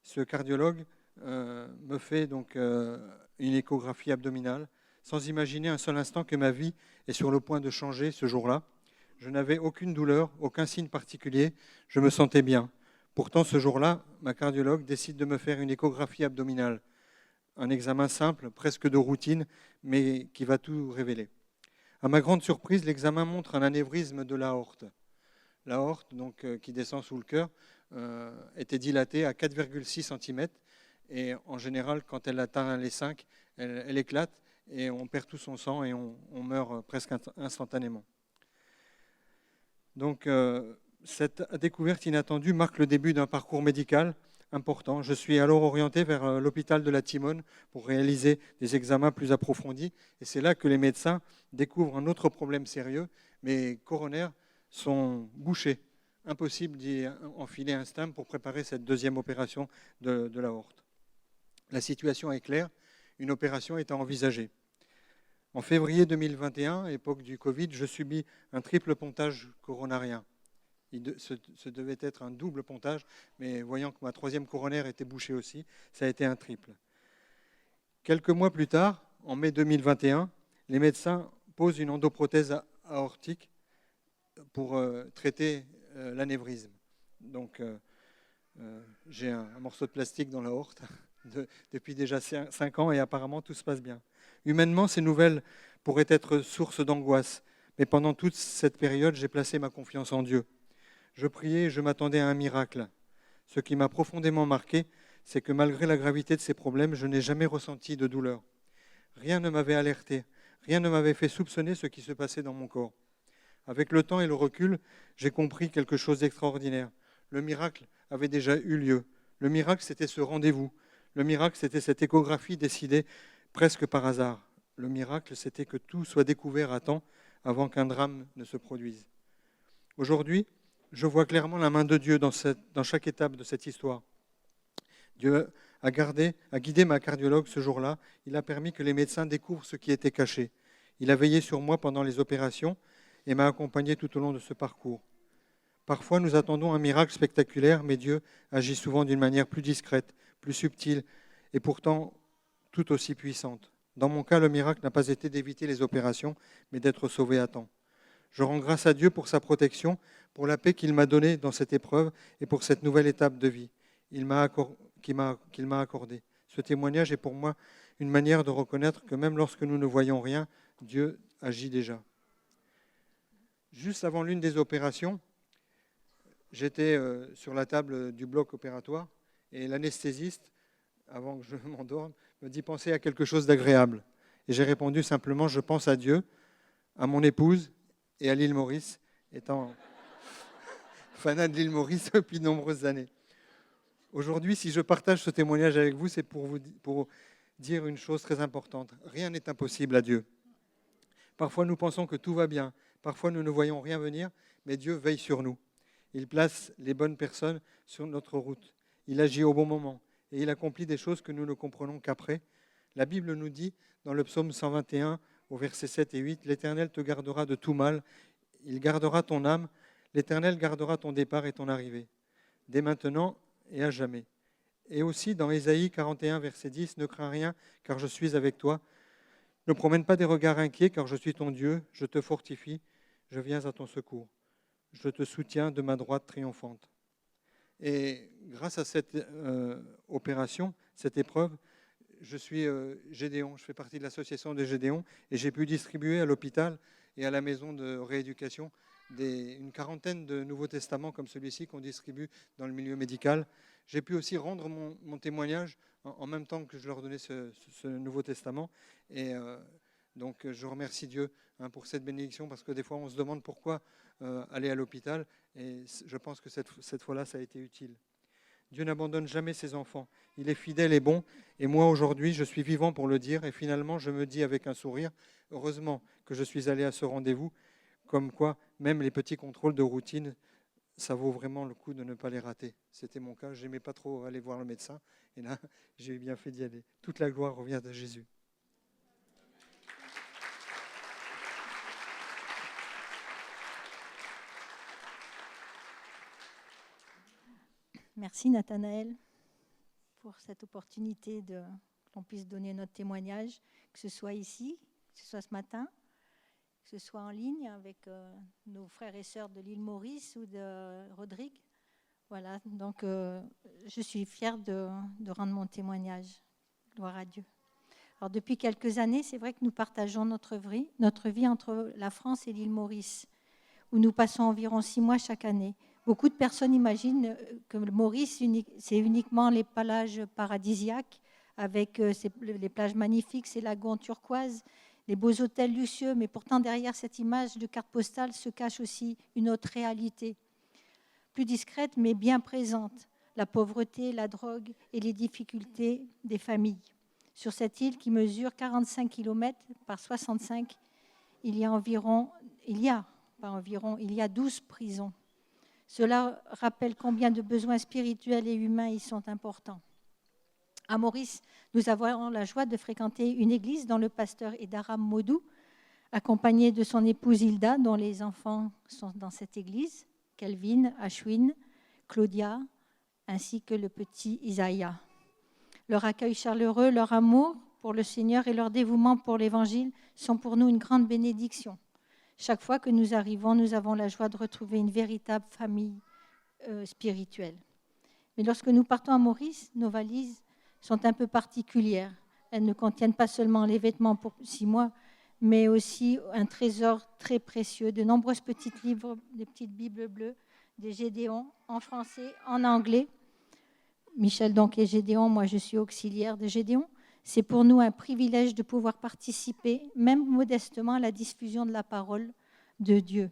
Ce cardiologue me fait donc une échographie abdominale, sans imaginer un seul instant que ma vie est sur le point de changer ce jour-là. Je n'avais aucune douleur, aucun signe particulier. Je me sentais bien. Pourtant, ce jour-là, ma cardiologue décide de me faire une échographie abdominale. Un examen simple, presque de routine, mais qui va tout révéler. À ma grande surprise, l'examen montre un anévrisme de l'aorte. L'aorte, donc, qui descend sous le cœur, était dilatée à 4,6 cm. Et en général, quand elle atteint les 5, elle éclate et on perd tout son sang et on meurt presque instantanément. Donc, Cette découverte inattendue marque le début d'un parcours médical important. Je suis alors orienté vers l'hôpital de la Timone pour réaliser des examens plus approfondis. Et c'est là que les médecins découvrent un autre problème sérieux. Mes coronaires sont bouchés. Impossible d'y enfiler un stem pour préparer cette deuxième opération de l'aorte. La situation est claire. Une opération est à envisager. En février 2021, époque du Covid, je subis un triple pontage coronarien. Ce devait être un double pontage, mais voyant que ma troisième coronaire était bouchée aussi, ça a été un triple. Quelques mois plus tard, en mai 2021, les médecins posent une endoprothèse aortique pour traiter l'anévrisme. Donc, j'ai un morceau de plastique dans l'aorte depuis déjà 5 ans et apparemment tout se passe bien. Humainement, ces nouvelles pourraient être source d'angoisse, mais pendant toute cette période, j'ai placé ma confiance en Dieu. Je priais et je m'attendais à un miracle. Ce qui m'a profondément marqué, c'est que malgré la gravité de ces problèmes, je n'ai jamais ressenti de douleur. Rien ne m'avait alerté, rien ne m'avait fait soupçonner ce qui se passait dans mon corps. Avec le temps et le recul, j'ai compris quelque chose d'extraordinaire. Le miracle avait déjà eu lieu. Le miracle, c'était ce rendez-vous. Le miracle, c'était cette échographie décidée presque par hasard. Le miracle, c'était que tout soit découvert à temps avant qu'un drame ne se produise. Aujourd'hui, je vois clairement la main de Dieu dans chaque étape de cette histoire. Dieu a guidé ma cardiologue ce jour-là. Il a permis que les médecins découvrent ce qui était caché. Il a veillé sur moi pendant les opérations et m'a accompagné tout au long de ce parcours. Parfois, nous attendons un miracle spectaculaire, mais Dieu agit souvent d'une manière plus discrète, plus subtile et pourtant tout aussi puissante. Dans mon cas, le miracle n'a pas été d'éviter les opérations, mais d'être sauvé à temps. Je rends grâce à Dieu pour sa protection, pour la paix qu'il m'a donnée dans cette épreuve et pour cette nouvelle étape de vie qu'il m'a accordée. Ce témoignage est pour moi une manière de reconnaître que même lorsque nous ne voyons rien, Dieu agit déjà. Juste avant l'une des opérations, j'étais sur la table du bloc opératoire et l'anesthésiste, avant que je m'endorme, me dit « Pensez à quelque chose d'agréable ». Et j'ai répondu simplement « Je pense à Dieu, à mon épouse et à l'île Maurice », étant fanat de l'île Maurice depuis de nombreuses années. Aujourd'hui, si je partage ce témoignage avec vous, c'est pour dire une chose très importante. Rien n'est impossible à Dieu. Parfois, nous pensons que tout va bien. Parfois, nous ne voyons rien venir, mais Dieu veille sur nous. Il place les bonnes personnes sur notre route. Il agit au bon moment et il accomplit des choses que nous ne comprenons qu'après. La Bible nous dit, dans le psaume 121, au versets 7 et 8, « L'Éternel te gardera de tout mal, il gardera ton âme, l'Éternel gardera ton départ et ton arrivée, dès maintenant et à jamais. » Et aussi dans Ésaïe 41, verset 10, « Ne crains rien, car je suis avec toi. Ne promène pas des regards inquiets, car je suis ton Dieu, je te fortifie, je viens à ton secours. Je te soutiens de ma droite triomphante. » Et grâce à cette opération, cette épreuve, je suis Gédéon, je fais partie de l'association de Gédéon et j'ai pu distribuer à l'hôpital et à la maison de rééducation une quarantaine de Nouveaux Testaments comme celui-ci qu'on distribue dans le milieu médical. J'ai pu aussi rendre mon témoignage en même temps que je leur donnais ce Nouveau Testament. Et donc je remercie Dieu pour cette bénédiction parce que des fois on se demande pourquoi aller à l'hôpital et je pense que cette fois-là ça a été utile. Dieu n'abandonne jamais ses enfants. Il est fidèle et bon. Et moi, aujourd'hui, je suis vivant pour le dire. Et finalement, je me dis avec un sourire, heureusement que je suis allé à ce rendez-vous, comme quoi même les petits contrôles de routine, ça vaut vraiment le coup de ne pas les rater. C'était mon cas. Je n'aimais pas trop aller voir le médecin. Et là, j'ai eu bien fait d'y aller. Toute la gloire revient à Jésus. Merci Nathanaël pour cette opportunité qu'on puisse donner notre témoignage, que ce soit ici, que ce soit ce matin, que ce soit en ligne avec nos frères et sœurs de l'île Maurice ou de Rodrigue. Voilà, donc je suis fière de rendre mon témoignage. Gloire à Dieu. Alors depuis quelques années, c'est vrai que nous partageons notre vie entre la France et l'île Maurice, où nous passons environ 6 mois chaque année. Beaucoup de personnes imaginent que le Maurice, c'est uniquement les plages paradisiaques, avec les plages magnifiques, ces lagons turquoises, les beaux hôtels luxueux, mais pourtant derrière cette image de carte postale se cache aussi une autre réalité. plus discrète mais bien présente, la pauvreté, la drogue et les difficultés des familles. Sur cette île qui mesure 45 km par 65, il y a 12 prisons. Cela rappelle combien de besoins spirituels et humains y sont importants. À Maurice, nous avons la joie de fréquenter une église dont le pasteur est d'Aram Modou, accompagné de son épouse Hilda, dont les enfants sont dans cette église, Kelvin, Ashwin, Claudia, ainsi que le petit Isaiah. Leur accueil chaleureux, leur amour pour le Seigneur et leur dévouement pour l'Évangile sont pour nous une grande bénédiction. Chaque fois que nous arrivons, nous avons la joie de retrouver une véritable famille spirituelle. Mais lorsque nous partons à Maurice, nos valises sont un peu particulières. Elles ne contiennent pas seulement les vêtements pour 6 mois, mais aussi un trésor très précieux, de nombreux petits livres, des petites Bibles bleues, des Gédéons en français, en anglais. Michel donc est Gédéon, moi je suis auxiliaire de Gédéon. C'est pour nous un privilège de pouvoir participer, même modestement, à la diffusion de la parole de Dieu.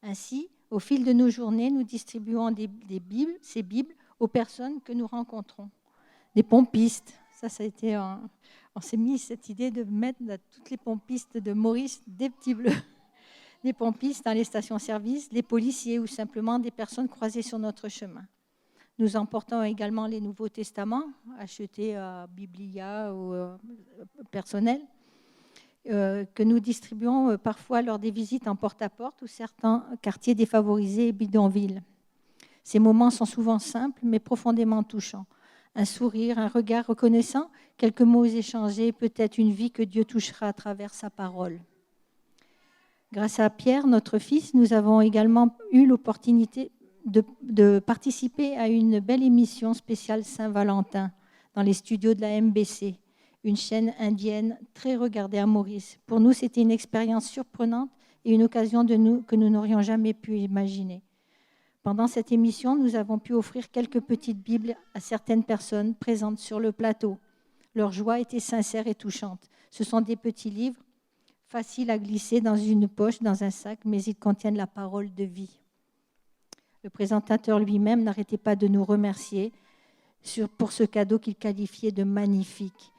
Ainsi, au fil de nos journées, nous distribuons ces Bibles aux personnes que nous rencontrons. Des pompistes, ça a été on s'est mis cette idée de mettre à toutes les pompistes de Maurice des petits bleus, des pompistes dans les stations-service, les policiers ou simplement des personnes croisées sur notre chemin. Nous emportons également les Nouveaux Testaments, achetés à Biblia ou personnel, que nous distribuons parfois lors des visites en porte-à-porte ou certains quartiers défavorisés et bidonvilles. Ces moments sont souvent simples mais profondément touchants. Un sourire, un regard reconnaissant, quelques mots échangés, peut-être une vie que Dieu touchera à travers sa parole. Grâce à Pierre, notre fils, nous avons également eu l'opportunité de participer à une belle émission spéciale Saint-Valentin dans les studios de la MBC, une chaîne indienne très regardée à Maurice. Pour nous, c'était une expérience surprenante et une occasion que nous n'aurions jamais pu imaginer. Pendant cette émission, nous avons pu offrir quelques petites Bibles à certaines personnes présentes sur le plateau. Leur joie était sincère et touchante. Ce sont des petits livres, faciles à glisser dans une poche, dans un sac, mais ils contiennent la parole de vie. Le présentateur lui-même n'arrêtait pas de nous remercier pour ce cadeau qu'il qualifiait de magnifique.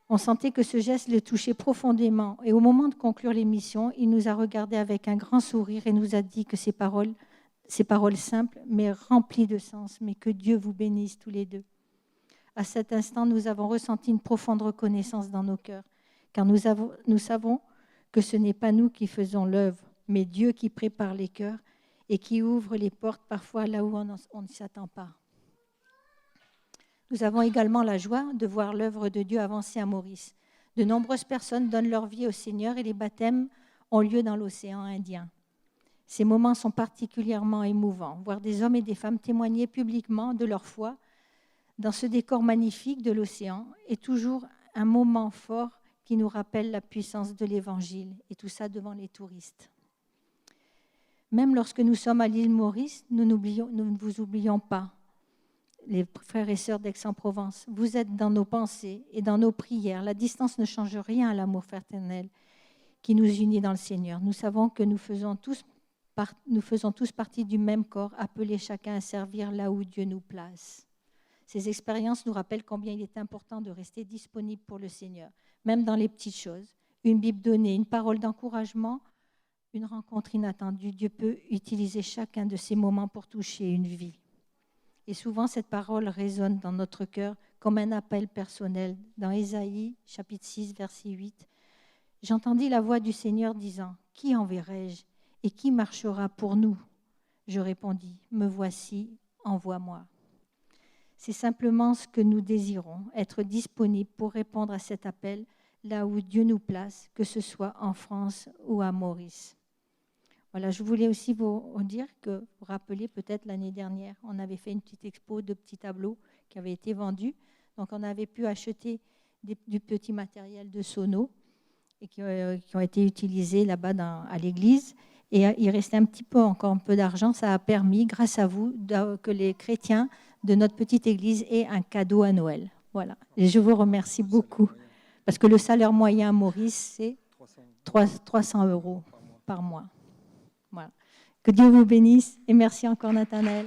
On sentait que ce geste le touchait profondément. Et au moment de conclure l'émission, il nous a regardés avec un grand sourire et nous a dit que ces paroles simples, mais remplies de sens, mais que Dieu vous bénisse tous les deux. À cet instant, nous avons ressenti une profonde reconnaissance dans nos cœurs, car nous savons que ce n'est pas nous qui faisons l'œuvre, mais Dieu qui prépare les cœurs et qui ouvre les portes parfois là où on ne s'attend pas. Nous avons également la joie de voir l'œuvre de Dieu avancer à Maurice. De nombreuses personnes donnent leur vie au Seigneur et les baptêmes ont lieu dans l'océan Indien. Ces moments sont particulièrement émouvants. Voir des hommes et des femmes témoigner publiquement de leur foi dans ce décor magnifique de l'océan est toujours un moment fort qui nous rappelle la puissance de l'Évangile, et tout ça devant les touristes. Même lorsque nous sommes à l'île Maurice, nous ne vous oublions pas, les frères et sœurs d'Aix-en-Provence. Vous êtes dans nos pensées et dans nos prières. La distance ne change rien à l'amour fraternel qui nous unit dans le Seigneur. Nous savons que nous faisons tous partie du même corps, appelés chacun à servir là où Dieu nous place. Ces expériences nous rappellent combien il est important de rester disponible pour le Seigneur, même dans les petites choses. Une Bible donnée, une parole d'encouragement, une rencontre inattendue. Dieu peut utiliser chacun de ces moments pour toucher une vie. Et souvent, cette parole résonne dans notre cœur comme un appel personnel. Dans Ésaïe, chapitre 6, verset 8, « J'entendis la voix du Seigneur disant, « Qui enverrai-je et qui marchera pour nous ?» Je répondis, « Me voici, envoie-moi. » C'est simplement ce que nous désirons, être disponibles pour répondre à cet appel là où Dieu nous place, que ce soit en France ou à Maurice. Voilà, je voulais aussi vous dire que, vous rappelez peut-être l'année dernière, on avait fait une petite expo de petits tableaux qui avaient été vendus. Donc on avait pu acheter du petit matériel de sono et qui ont été utilisés là-bas à l'église. Et il restait encore un peu d'argent. Ça a permis, grâce à vous, que les chrétiens de notre petite église aient un cadeau à Noël. Voilà. Et je vous remercie beaucoup. Parce que le salaire moyen à Maurice, c'est 300 € par mois. Voilà. Que Dieu vous bénisse et merci encore Nathanaël.